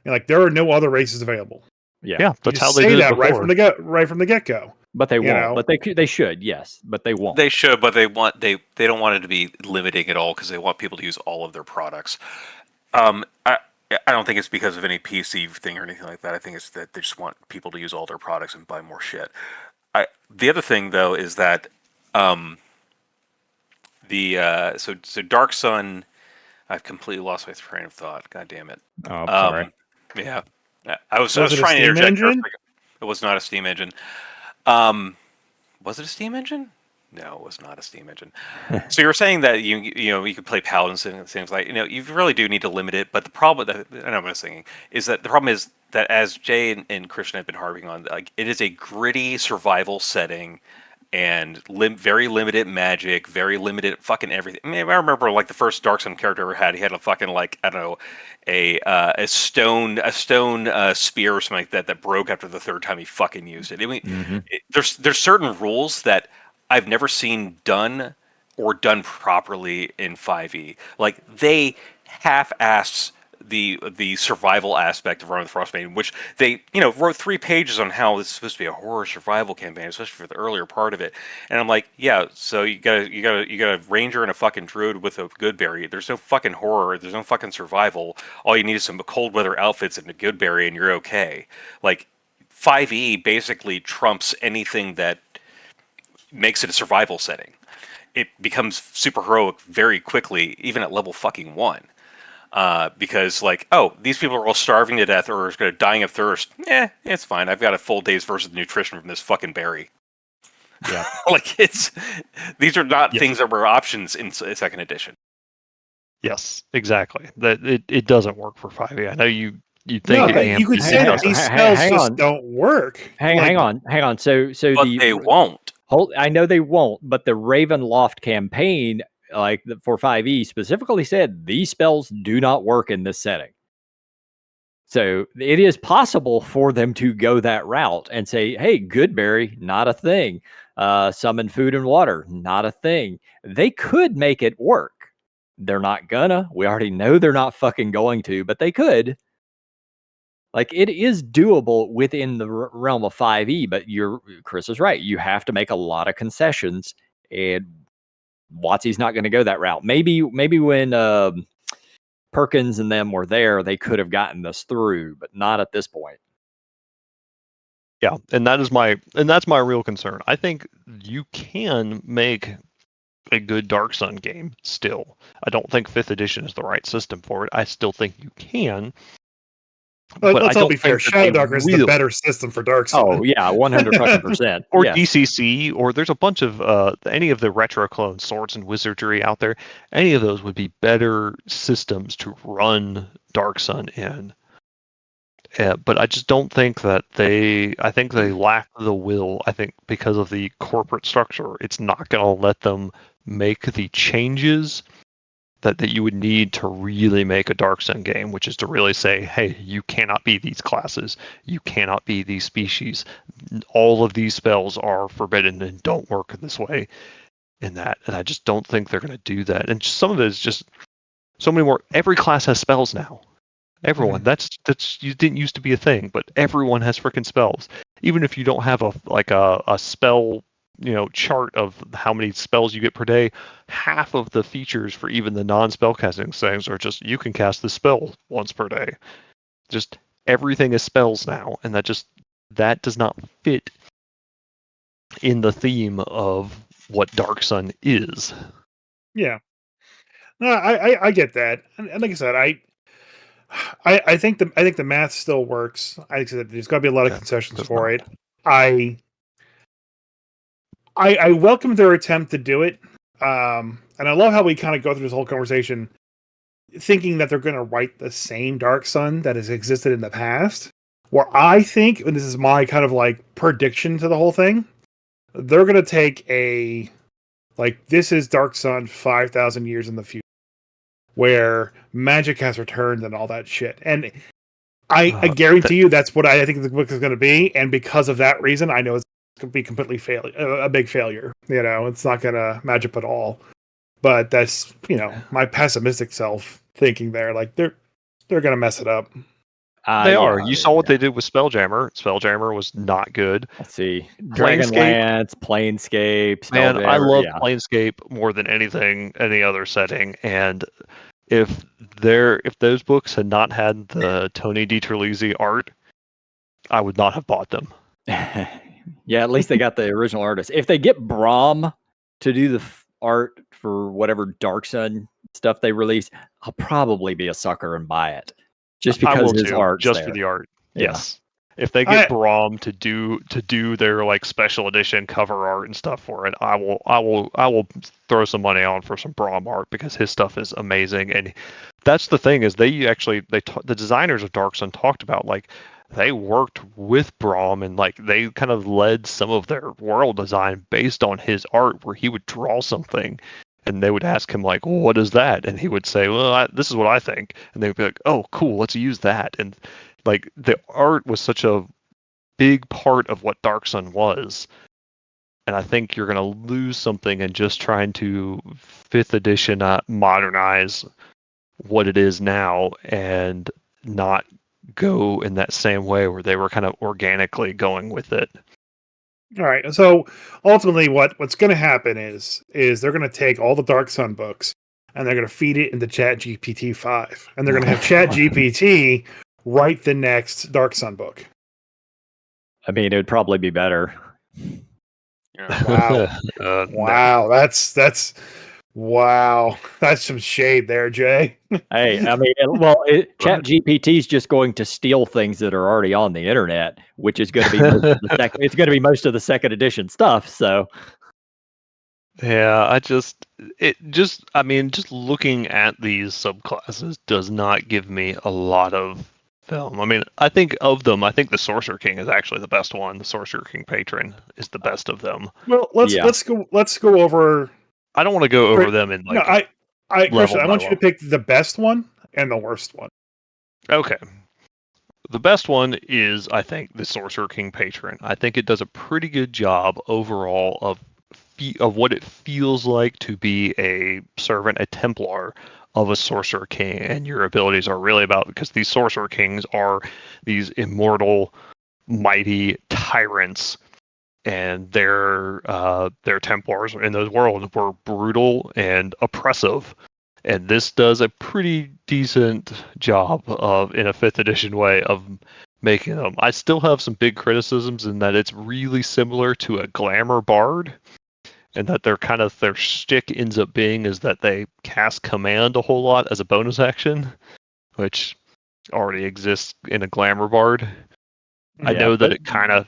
And there are no other races available. Yeah, that's how they did it before. right from the get go. But they won't. But they should. Yes, but they won't. They should, but they don't want it to be limiting at all, because they want people to use all of their products. I don't think it's because of any PC thing or anything like that. I think it's that they just want people to use all their products and buy more shit. The other thing, though, is that so Dark Sun, I've completely lost my train of thought. God damn it. Oh, I'm sorry. Yeah, I was trying to interject. It was not a steam engine. Was it a steam engine? No, it was not a steam engine. So you were saying that you could play paladins and things like you really do need to limit it. But the problem that I know what I'm saying is that the problem is that, as Jay and Christian have been harping on, it is a gritty survival setting, and very limited magic, very limited fucking everything. I remember the first Dark Sun character I ever had. He had a fucking a stone spear or something like that broke after the third time he fucking used it. There's certain rules that I've never seen done properly in 5e. They half-assed the survival aspect of Run of the Frostmaiden, which they wrote 3 pages on how this is supposed to be a horror survival campaign, especially for the earlier part of it. And I'm like, yeah, so you got a ranger and a fucking druid with a goodberry. There's no fucking horror. There's no fucking survival. All you need is some cold weather outfits and a goodberry, and you're okay. Like 5e basically trumps anything that makes it a survival setting. It becomes super heroic very quickly, even at level fucking 1. Because, like, oh, these people are all starving to death or are dying of thirst. It's fine. I've got a full day's worth of nutrition from this fucking berry. Yeah. Like, these are not things that were options in second edition. Yes, exactly. That it doesn't work for 5e. I know you think No, it but can, you could but it say that doesn't. these spells hang just on. don't work. Hang on. So But they won't. I know they won't, but the Ravenloft campaign, like for 5e, specifically said these spells do not work in this setting. So it is possible for them to go that route and say, hey, Goodberry, not a thing. Summon food and water, not a thing. They could make it work. They're not gonna. We already know they're not fucking going to, but they could. Like, it is doable within the realm of 5e, but Chris is right. You have to make a lot of concessions, and WotC's not going to go that route. Maybe when Perkins and them were there, they could have gotten this through, but not at this point. Yeah, and that's my real concern. I think you can make a good Dark Sun game still. I don't think 5th edition is the right system for it. I still think you can. But But let's I all don't be fair. think that they Shadowdarker is the will. better system for Dark Sun. Oh yeah, 100%. Or Yes. DCC, or there's a bunch of any of the retro clone swords and wizardry out there. Any of those would be better systems to run Dark Sun in. But I just don't think that I think they lack the will. I think because of the corporate structure, it's not going to let them make the changes that you would need to really make a Dark Sun game, which is to really say, hey, you cannot be these classes, you cannot be these species. All of these spells are forbidden and don't work this way in that. And I just don't think they're going to do that. And some of it is just so many more. Every class has spells now. Everyone. That's you didn't used to be a thing, but everyone has freaking spells. Even if you don't have a spell chart of how many spells you get per day, half of the features for even the non-spellcasting things are just you can cast the spell once per day. Just everything is spells now, and that does not fit in the theme of what Dark Sun is. Yeah. No, I get that, and like I said, I think the math still works. I think that there's got to be a lot of concessions for it. I welcome their attempt to do it, and I love how we kind of go through this whole conversation thinking that they're going to write the same Dark Sun that has existed in the past. Where I think, and this is my kind of like prediction to the whole thing, they're going to take this is Dark Sun 5,000 years in the future, where magic has returned and all that shit. And I guarantee you that's what I think the book is going to be. And because of that reason, I know it's going to be completely a big failure. It's not going to match up at all. But that's, my pessimistic self thinking there. Like, they're going to mess it up. They are. You saw what they did with Spelljammer. Spelljammer was not good. Let's see. Dragonlance, Planescape, Spelljammer. Man, I love Planescape more than any other setting. And if those books had not had the Tony DiTerlizzi art, I would not have bought them. Yeah, at least they got the original artist. If they get Braum to do the art for whatever Dark Sun stuff they release, I'll probably be a sucker and buy it. Just because his art's just there. for the art. Yeah. Yes. If they get Braum to do their like special edition cover art and stuff for it, I will throw some money on for some Braum art because his stuff is amazing. And that's the thing is the designers of Dark Sun talked about like they worked with Braum and like they kind of led some of their world design based on his art where he would draw something and they would ask him like, well, what is that? And he would say, well, this is what I think. And they'd be like, oh, cool, let's use that. And like the art was such a big part of what Dark Sun was. And I think you're going to lose something in just trying to 5th edition modernize what it is now and not go in that same way where they were kind of organically going with it. All right. So ultimately, what's going to happen is they're going to take all the Dark Sun books and they're going to feed it into ChatGPT 5, and they're going to have ChatGPT write the next Dark Sun book. I mean, it would probably be better. Yeah. Wow. Wow. That's wow. That's some shade there, Jay. Hey, I mean, ChatGPT is just going to steal things that are already on the internet, which is going to be it's going to be most of the second edition stuff. So, Yeah, just looking at these subclasses does not give me a lot of film. I mean, I think the Sorcerer King is actually the best one. The Sorcerer King Patron is the best of them. Well, let's go over. I don't want to go over them in No, Christian, I want you to level. pick the best one and the worst one. Okay. The best one is, I think, the Sorcerer King Patron. I think it does a pretty good job overall of what it feels like to be a servant, a Templar of a Sorcerer King, and your abilities are really about, because these Sorcerer Kings are these immortal, mighty tyrants, and their Templars in those worlds were brutal and oppressive. And this does a pretty decent job of, in a 5th edition way, of making them. I still have some big criticisms in that it's really similar to a Glamour Bard, and that their shtick ends up being is that they cast Command a whole lot as a bonus action, which already exists in a Glamour Bard. I know that it kind of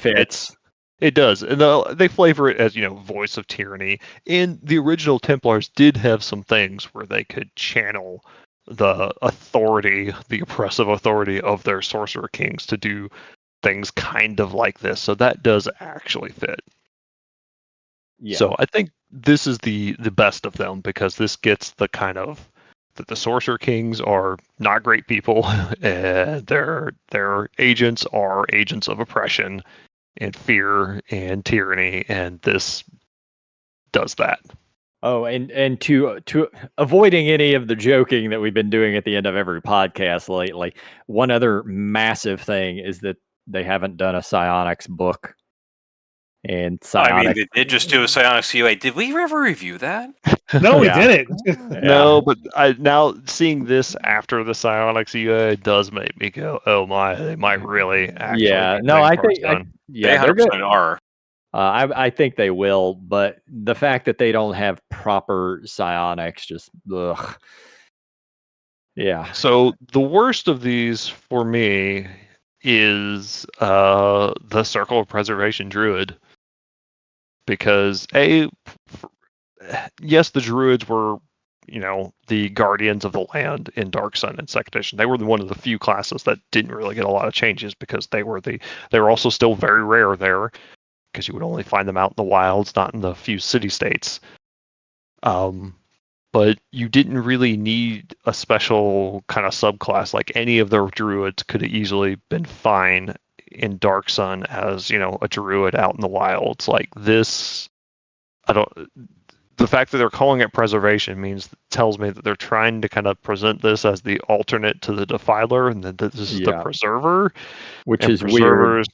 fits. It does, and they flavor it as, voice of tyranny. And the original Templars did have some things where they could channel the authority, the oppressive authority of their Sorcerer Kings to do things kind of like this. So that does actually fit. Yeah. So I think this is the best of them, because this gets the kind of that the Sorcerer Kings are not great people, and their agents are agents of oppression and fear and tyranny, and this does that. Oh, and to avoiding any of the joking that we've been doing at the end of every podcast lately, one other massive thing is that they haven't done a Psionics book. And Psionics, I mean, they did just do a Psionics UA. Did we ever review that? No, we didn't. No, but now seeing this after the Psionics UA does make me go, oh my, they might really actually. Yeah, no, I think they 100% are. I think they will, but the fact that they don't have proper psionics just ugh. Yeah. So the worst of these for me is the Circle of Preservation Druid, because yes, the Druids were, the guardians of the land in Dark Sun and Second Edition. They were one of the few classes that didn't really get a lot of changes, because they were also still very rare there, because you would only find them out in the wilds, not in the few city-states. But you didn't really need a special kind of subclass. Like, any of the Druids could have easily been fine in Dark Sun as, a Druid out in the wilds. Like this, the fact that they're calling it Preservation tells me that they're trying to kind of present this as the alternate to the Defiler, and that this is the Preserver, which is Preservers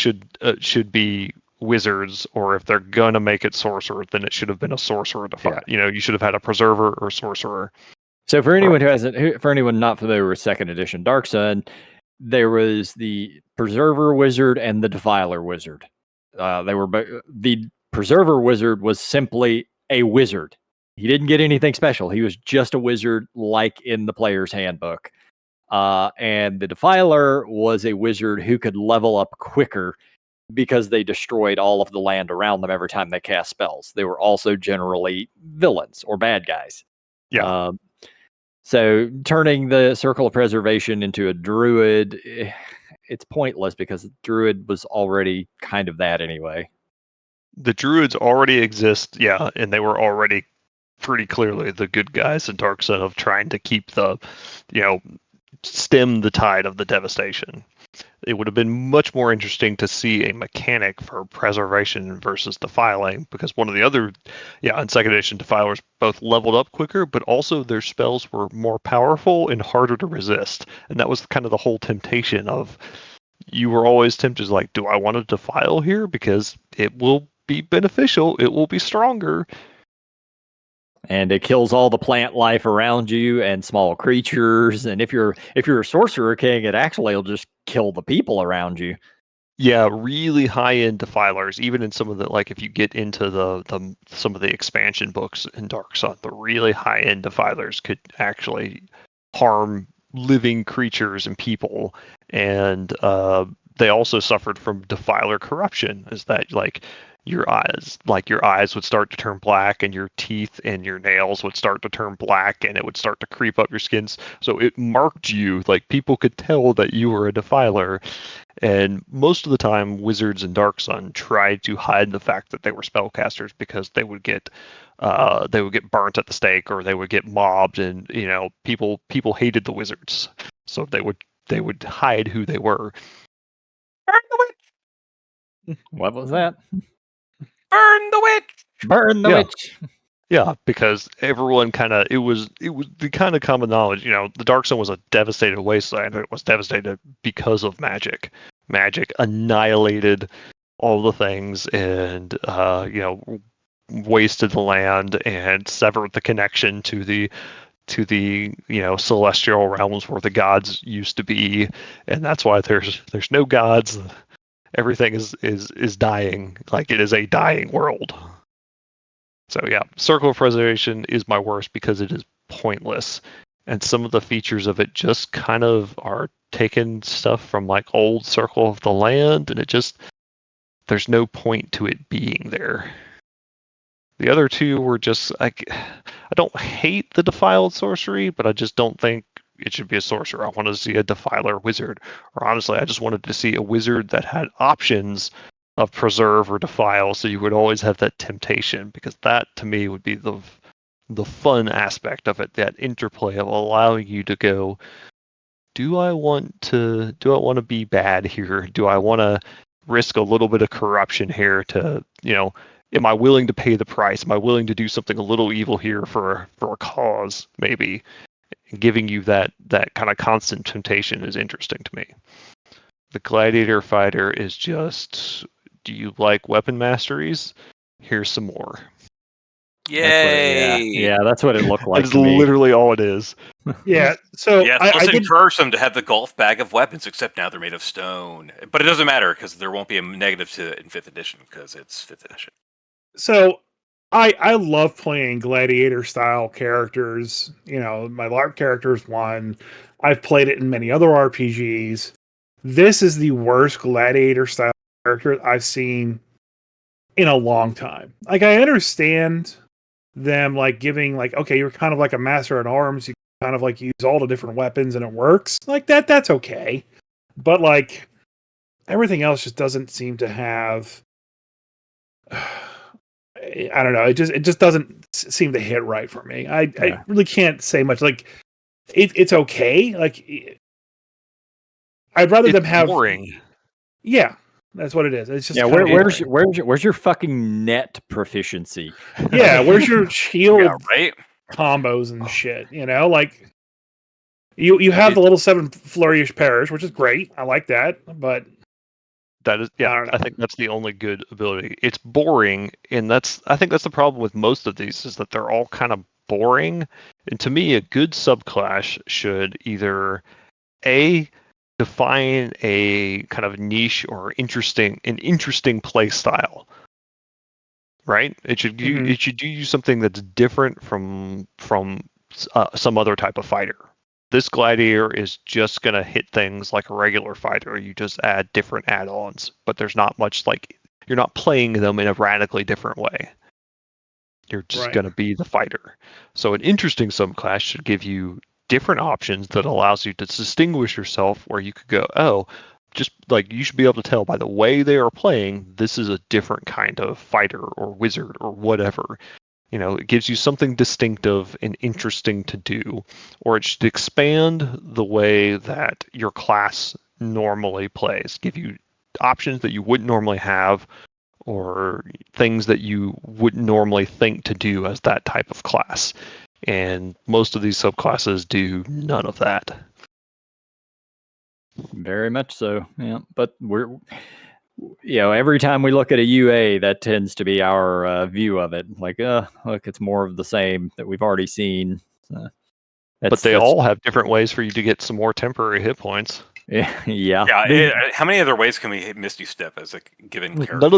weird. should be wizards, or if they're gonna make it sorcerer, then it should have been a sorcerer defiler. You should have had a Preserver or sorcerer. So for anyone for anyone not familiar with Second Edition Dark Sun, there was the Preserver Wizard and the Defiler Wizard. The Preserver Wizard was simply a wizard. He didn't get anything special. He was just a wizard, like in the player's handbook. And the Defiler was a wizard who could level up quicker, because they destroyed all of the land around them every time they cast spells. They were also generally villains or bad guys. Yeah. So turning the Circle of Preservation into a Druid, it's pointless, because Druid was already kind of that anyway. The Druids already exist, and they were already pretty clearly the good guys in Dark Sun, of trying to keep stem the tide of the devastation. It would have been much more interesting to see a mechanic for preservation versus defiling, because one of the other, in second edition, defilers both leveled up quicker, but also their spells were more powerful and harder to resist. And that was kind of the whole temptation of, you were always tempted, like, do I want to defile here? Because it will be beneficial, it will be stronger. And it kills all the plant life around you and small creatures. And if you're a sorcerer king, it actually will just kill the people around you. Yeah, really high-end defilers, even in some of the, like, if you get into the some of the expansion books in Dark Sun, the really high-end defilers could actually harm living creatures and people. And they also suffered from defiler corruption, is that, like, your eyes would start to turn black, and your teeth and your nails would start to turn black, and it would start to creep up your skins. So it marked you, like, people could tell that you were a defiler. And most of the time, wizards in Dark Sun tried to hide the fact that they were spellcasters, because they would get burnt at the stake, or they would get mobbed, and people hated the wizards, so they would hide who they were. Burn the witch! What was that? Burn the witch! Burn the witch! Yeah, because everyone it was the kind of common knowledge. The Dark Sun was a devastated wasteland. It was devastated because of magic. Magic annihilated all the things, and wasted the land and severed the connection to the celestial realms where the gods used to be. And that's why there's no gods. Everything is dying. Like, it is a dying world. So yeah, Circle of Preservation is my worst because it is pointless. And some of the features of it just kind of are taking stuff from, like, old Circle of the Land, and there's no point to it being there. The other two were just, like, I don't hate the defiled sorcery, but I just don't think it should be a sorcerer. I wanted to see a defiler wizard. Or honestly, I just wanted to see a wizard that had options of preserve or defile, so you would always have that temptation, because that, to me, would be the fun aspect of it, that interplay of allowing you to go, do I want to be bad here? Do I want to risk a little bit of corruption here to, am I willing to pay the price? Am I willing to do something a little evil here for a cause, maybe? And giving you that kind of constant temptation is interesting to me. The gladiator fighter is just, do you like weapon masteries? Here's some more. Yay! That's what it looked like. That's literally all it is. Yeah. So yes, let's encourage them to have the golf bag of weapons, except now they're made of stone. But it doesn't matter, because there won't be a negative to it in 5th edition, because it's 5th edition. So I love playing gladiator style characters. My LARP character is one. I've played it in many other RPGs. This is the worst gladiator style character I've seen in a long time. Like, I understand them, like, giving, like, okay, you're kind of like a master at arms. You kind of, like, use all the different weapons and it works. Like, that's okay. But, like, everything else just doesn't seem to have, I don't know. It just doesn't seem to hit right for me. I really can't say much. Like, it's okay. Like, I'd rather them have boring. Yeah, that's what it is. It's just where's your fucking net proficiency? Yeah, where's your shield right? combos and shit? Like, you have the little 7 flourish parish, which is great. I like that, but that is, I think that's the only good ability. It's boring, and I think that's the problem with most of these, is that they're all kind of boring. And to me, a good subclass should either define a kind of niche or an interesting play style, right? It should do something that's different from some other type of fighter. This gladiator is just going to hit things like a regular fighter. You just add different add-ons, but there's not much, like, you're not playing them in a radically different way. You're just going to be the fighter. So an interesting subclass should give you different options that allows you to distinguish yourself, where you could go, just like, you should be able to tell by the way they are playing, this is a different kind of fighter or wizard or whatever. It gives you something distinctive and interesting to do, or it should expand the way that your class normally plays, give you options that you wouldn't normally have, or things that you wouldn't normally think to do as that type of class. And most of these subclasses do none of that. Very much so. Yeah, but every time we look at a UA, that tends to be our view of it. Like, look, it's more of the same that we've already seen. But they all have different ways for you to get some more temporary hit points. Yeah. How many other ways can we hit Misty Step as a given character? None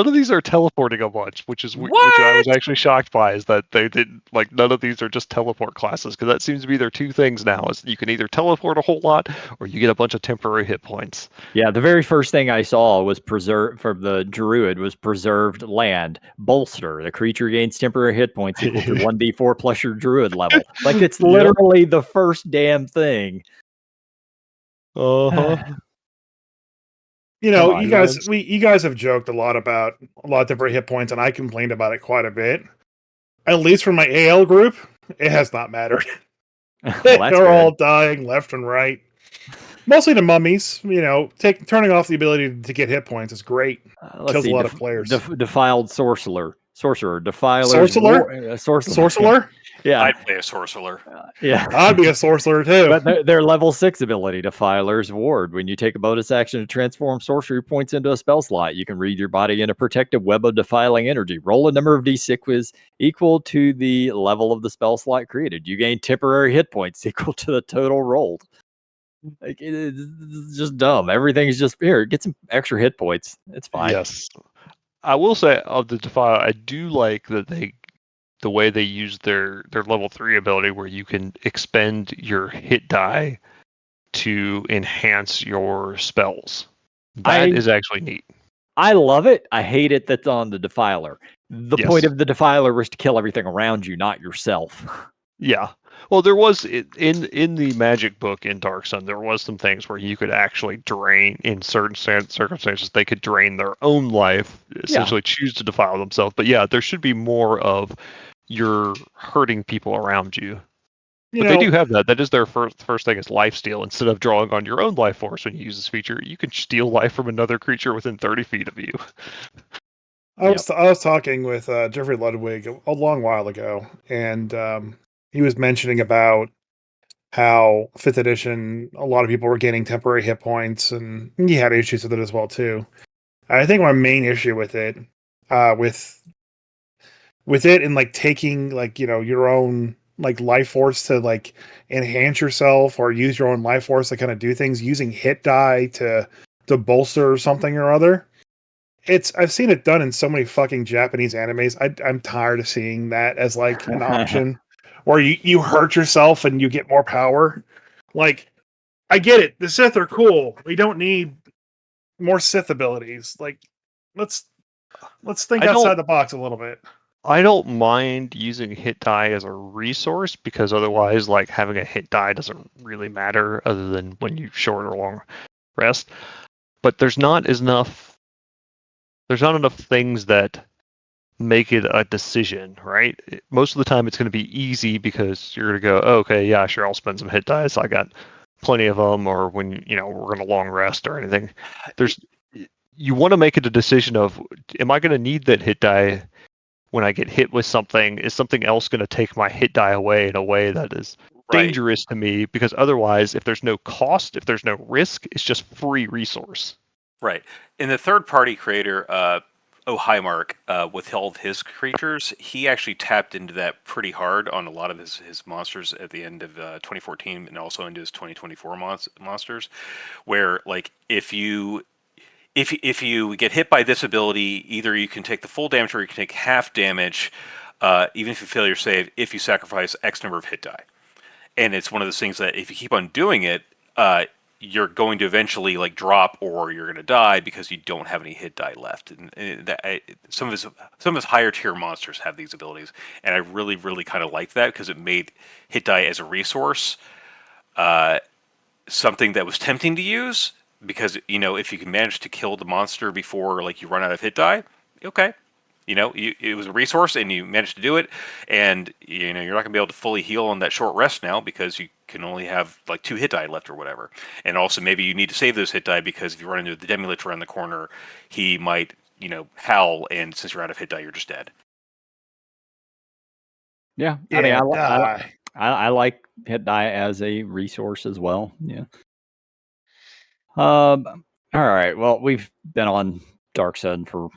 of these are teleporting a bunch, which I was actually shocked by, is that they didn't, like, none of these are just teleport classes, because that seems to be their two things now, is you can either teleport a whole lot or you get a bunch of temporary hit points. Yeah, the very first thing I saw was preserved from the druid was preserved land bolster. The creature gains temporary hit points equal to 1d4 plus your druid level. Like, it's literally the first damn thing. You know, you guys have joked a lot about a lot of different hit points, and I complained about it quite a bit. At least for my AL group, it has not mattered. They're all dying left and right. Mostly the mummies. You know, turning off the ability to get hit points is great. Kills a lot of players. Defiled sorcerer, defiler, sorcerer. Yeah, I'd play a sorcerer. Yeah, I'd be a sorcerer too. But their level 6 ability, Defiler's Ward. When you take a bonus action to transform sorcery points into a spell slot, you can read your body in a protective web of defiling energy. Roll a number of d6 equal to the level of the spell slot created. You gain temporary hit points equal to the total rolled. Like, it's just dumb. Everything's just here. Get some extra hit points. It's fine. Yes, I will say of the Defiler, I do like that the way they use their level 3 ability, where you can expend your hit die to enhance your spells. That is actually neat. I love it. I hate it that's on the Defiler. The point of the Defiler was to kill everything around you, not yourself. Yeah. Well, there was in the magic book in Dark Sun, there was some things where you could actually drain, in certain circumstances, they could drain their own life, essentially choose to defile themselves. But yeah, there should be more of you're hurting people around you. But they do have that. That is their first thing, is lifesteal. Instead of drawing on your own life force when you use this feature, you can steal life from another creature within 30 feet of you. I was talking with Jeffrey Ludwig a long while ago, and he was mentioning about how 5th edition, a lot of people were gaining temporary hit points, and he had issues with it as well too. I think my main issue with it, with it, and like taking, like, you know, your own like life force to like enhance yourself, or use your own life force to kind of do things, using hit die to bolster something or other. I've seen it done in so many fucking Japanese animes. I'm tired of seeing that as like an option, where you hurt yourself and you get more power. Like, I get it. The Sith are cool. We don't need more Sith abilities. Like, let's think outside the box a little bit. I don't mind using hit die as a resource, because otherwise, like, having a hit die doesn't really matter other than when you short or long rest. But there's not enough things that make it a decision, right? Most of the time it's going to be easy, because you're going to go, oh, okay, yeah, sure, I'll spend some hit dice. I got plenty of them. Or when, you know, we're going to long rest or anything. You want to make it a decision of, am I going to need that hit die when I get hit with something? Is something else going to take my hit die away in a way that is dangerous to me? Because otherwise, if there's no cost, if there's no risk, it's just free resource. Right. In the third-party creator, Highmark, withheld his creatures. He actually tapped into that pretty hard on a lot of his monsters at the end of 2014, and also into his 2024 monsters, where, like, if you get hit by this ability, either you can take the full damage or you can take half damage, even if you fail your save, if you sacrifice X number of hit die. And it's one of those things that if you keep on doing it, you're going to eventually, like, drop, or you're going to die because you don't have any hit die left. And some of his higher tier monsters have these abilities, and I really, really kind of like that, because it made hit die as a resource something that was tempting to use. Because, you know, if you can manage to kill the monster before, like, you run out of hit die, okay, it was a resource and you managed to do it, and you're not going to be able to fully heal on that short rest now because you can only have like 2 hit die left or whatever. And also maybe you need to save those hit die because if you run into the Demi-Lich around the corner, he might, howl, and since you're out of hit die, you're just dead. Yeah, I mean, I like hit die as a resource as well. Yeah. All right. Well, we've been on Dark Sun for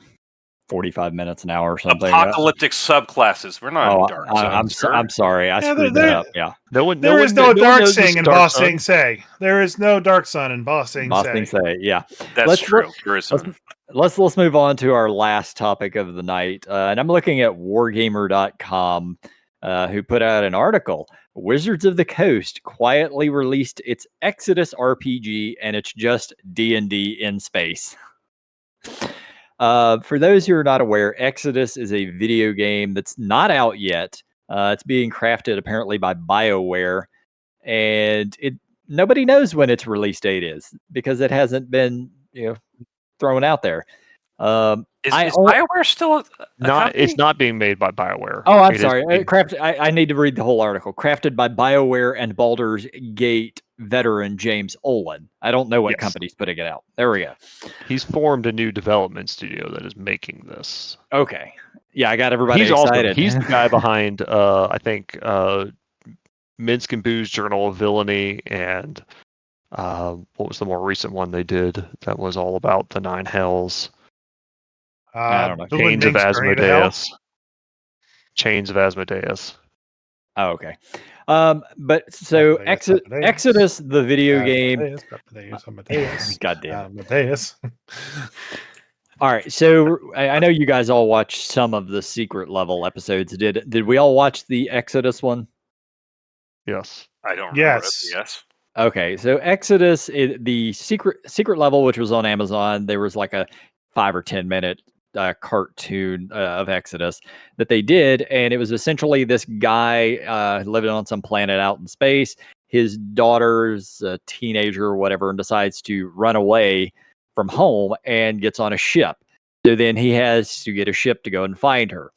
45 minutes, an hour or something. Apocalyptic subclasses. We're not in Dark Sun. I'm sorry. I screwed that up. Yeah. There is no Dark Sing in Ba Sing Se. There is no Dark Sun in Ba Sing Se. Yeah. That's true. There is some. Let's move on to our last topic of the night. And I'm looking at wargamer.com, who put out an article. Wizards of the Coast quietly released its Exodus RPG, and it's just D&D in space. For those who are not aware, Exodus is a video game that's not out yet. It's being crafted apparently by BioWare, and nobody knows when its release date is because it hasn't been thrown out there. Is BioWare still it's not being made by BioWare. Oh, I'm sorry. I need to read the whole article. Crafted by BioWare and Baldur's Gate veteran James Olin. I don't know what company's putting it out. There we go. He's formed a new development studio that is making this. Okay. Yeah, I got everybody excited. He's the guy behind, I think, Minsk and Boo's Journal of Villainy, and what was the more recent one they did that was all about the 9 Hells? I don't know. Chains of Asmodeus. Chains of Asmodeus. Oh, okay. But so Exodus, the video game. God damn it. All right. So I know you guys all watched some of the secret level episodes. Did we all watch the Exodus one? Yes. I don't remember. Yes. Okay. So Exodus, the secret level, which was on Amazon, there was like a 5 or 10 minute cartoon of Exodus that they did, and it was essentially this guy living on some planet out in space. His daughter's a teenager or whatever and decides to run away from home and gets on a ship. So then he has to get a ship to go and find her.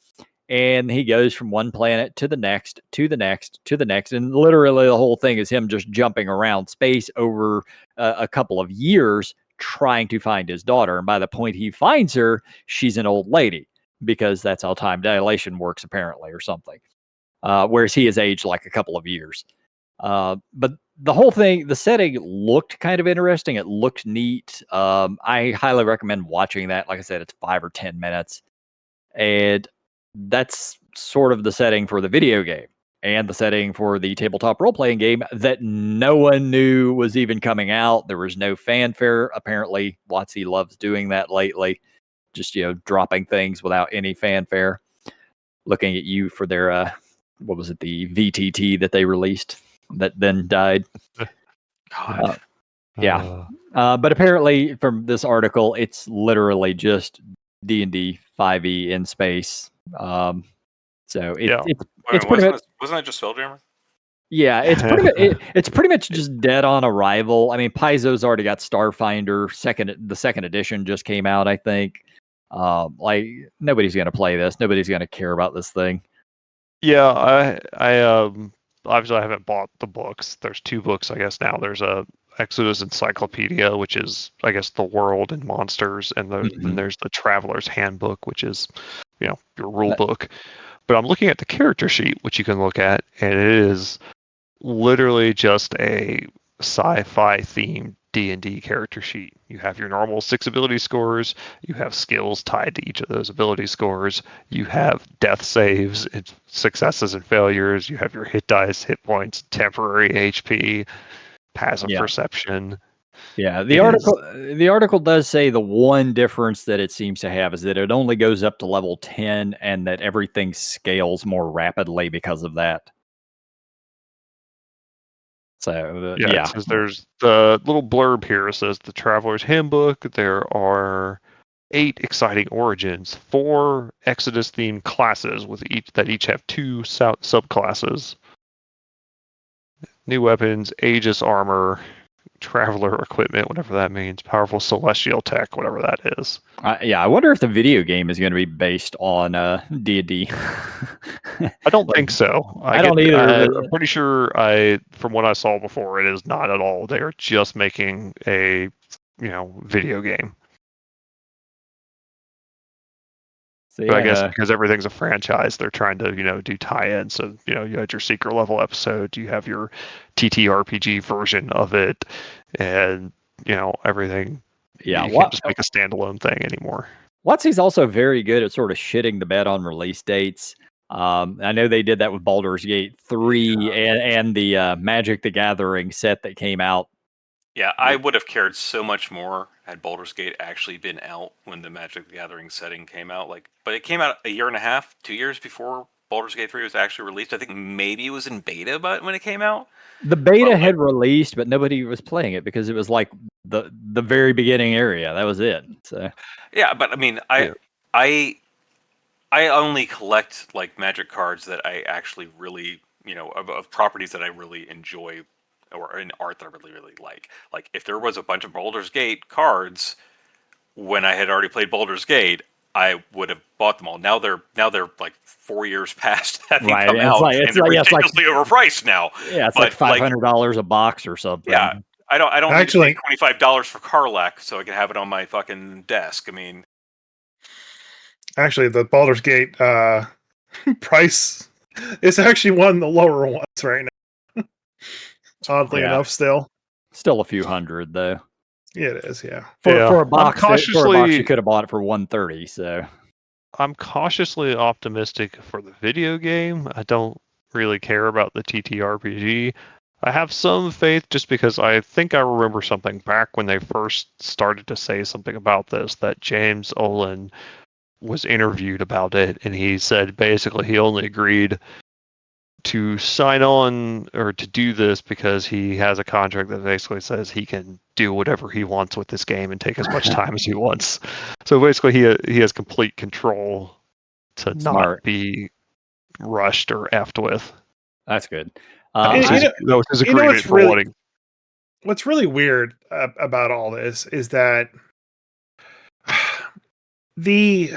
And he goes from one planet to the next, to the next, to the next. And literally the whole thing is him just jumping around space over a couple of years trying to find his daughter. And by the point he finds her, she's an old lady because that's how time dilation works, apparently, or something. Whereas he has aged like a couple of years. But the whole thing, the setting looked kind of interesting. It looked neat. I highly recommend watching that. Like I said, it's 5 or 10 minutes. And that's sort of the setting for the video game and the setting for the tabletop role-playing game that no one knew was even coming out. There was no fanfare. Apparently, WotC loves doing that lately. Just, dropping things without any fanfare. Looking at you for their, what was it, the VTT that they released that then died. God. Yeah. But apparently, from this article, it's literally just D&D 5e in space. So it's pretty much, wasn't that just Spelljammer? Yeah, it's pretty much just dead on arrival. I mean, Paizo's already got Starfinder. The second edition just came out, I think. Like nobody's gonna play this. Nobody's gonna care about this thing. Yeah, I obviously I haven't bought the books. There's 2 books, I guess now. There's a Exodus Encyclopedia, which is, I guess, the world and monsters, and then there's the Traveler's Handbook, which is, your rule book. But I'm looking at the character sheet, which you can look at, and it is literally just a sci-fi themed D&D character sheet. You have your normal 6 ability scores, you have skills tied to each of those ability scores, you have death saves, successes and failures, you have your hit dice, hit points, temporary HP, passive perception. Yeah, the article does say the one difference that it seems to have is that it only goes up to level 10 and that everything scales more rapidly because of that. So, it says there's the little blurb here. It says the Traveler's Handbook. There are 8 exciting origins, 4 Exodus-themed classes that each have 2 subclasses. New weapons, Aegis armor, traveler equipment, whatever that means, powerful celestial tech, whatever that is. Yeah, I wonder if the video game is going to be based on D&D. I don't think so. I don't either. I'm pretty sure from what I saw before, it is not at all. They are just making a, video game. So, But I guess because everything's a franchise, they're trying to, do tie-ins. So, you had your secret level episode, you have your TTRPG version of it, and, everything. Yeah, you can't just make a standalone thing anymore. WotC's also very good at sort of shitting the bed on release dates. I know they did that with Baldur's Gate 3 and the Magic the Gathering set that came out. Yeah, I would have cared so much more had Baldur's Gate actually been out when the Magic the Gathering setting came out. But it came out a year and a half, 2 years before Baldur's Gate 3 was actually released. I think maybe it was in beta when it came out. The beta had released, but nobody was playing it because it was like the very beginning area. That was it. So yeah, but I mean, I only collect like Magic cards that I actually really, of properties that I really enjoy, or in art that I really, really like. Like if there was a bunch of Baldur's Gate cards when I had already played Baldur's Gate, I would have bought them all. Now they're like 4 years past having come out, and they're ridiculously overpriced now. Yeah, it's like $500 a box or something. Yeah, I don't actually need to pay $25 for Karlach so I can have it on my fucking desk. I mean, actually, the Baldur's Gate price is actually one of the lower ones right now. Oddly enough, still a few hundred though. Yeah, it is. Yeah, for a box, you could have bought it for $130. So I'm cautiously optimistic for the video game. I don't really care about the TTRPG. I have some faith just because I think I remember something back when they first started to say something about this, that James Olin was interviewed about it, and he said basically he only agreed to sign on or to do this because he has a contract that basically says he can do whatever he wants with this game and take as much time as he wants. So basically he has complete control to not be rushed or effed with. That's good. That was his agreement for wanting. What's really weird about all this is that the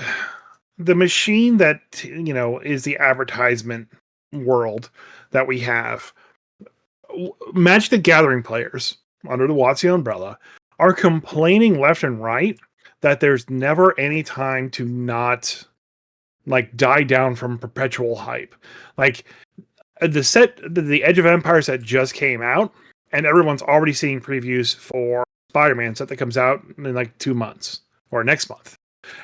machine that is the advertisement world that we have, Magic the Gathering players under the WotC umbrella are complaining left and right that there's never any time to not like die down from perpetual hype. Like the Edge of Empire set just came out, and everyone's already seeing previews for Spider-Man set that comes out in like 2 months or next month.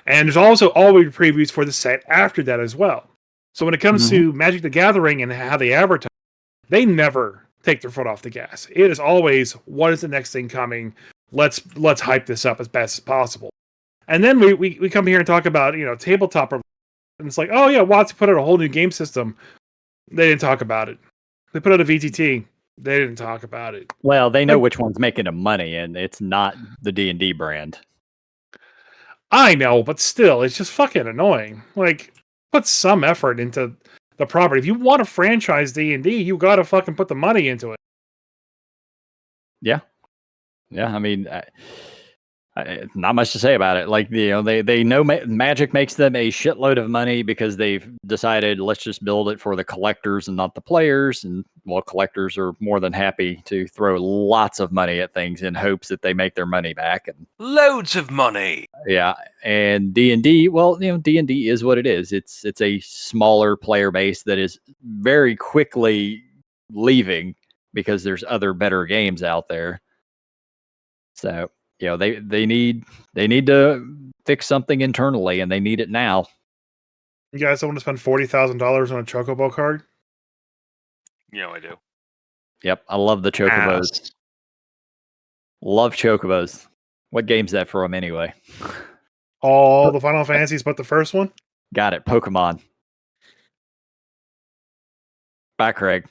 And there's also always previews for the set after that as well. So when it comes to Magic the Gathering and how they advertise, they never take their foot off the gas. It is always, what is the next thing coming? Let's hype this up as best as possible. And then we come here and talk about, tabletop, and it's like, oh yeah, WotC put out a whole new game system. They didn't talk about it. They put out a VTT. They didn't talk about it. Well, they know which one's making them money, and it's not the D&D brand. I know, but still, it's just fucking annoying. Like, put some effort into the property. If you want to franchise D&D, you got to fucking put the money into it. Yeah. I mean, not much to say about it. Like, they know Magic makes them a shitload of money because they've decided let's just build it for the collectors and not the players. And collectors are more than happy to throw lots of money at things in hopes that they make their money back. And loads of money. Yeah, and D&D, D&D is what it is. It's a smaller player base that is very quickly leaving because there's other better games out there. So, they need to fix something internally, and they need it now. You guys don't want to spend $40,000 on a Chocobo card? I do. Yep, I love the Chocobos. Love Chocobos. What game's that from anyway? All the Final Fantasies but the first one? Got it, Pokemon. Bye, Craig.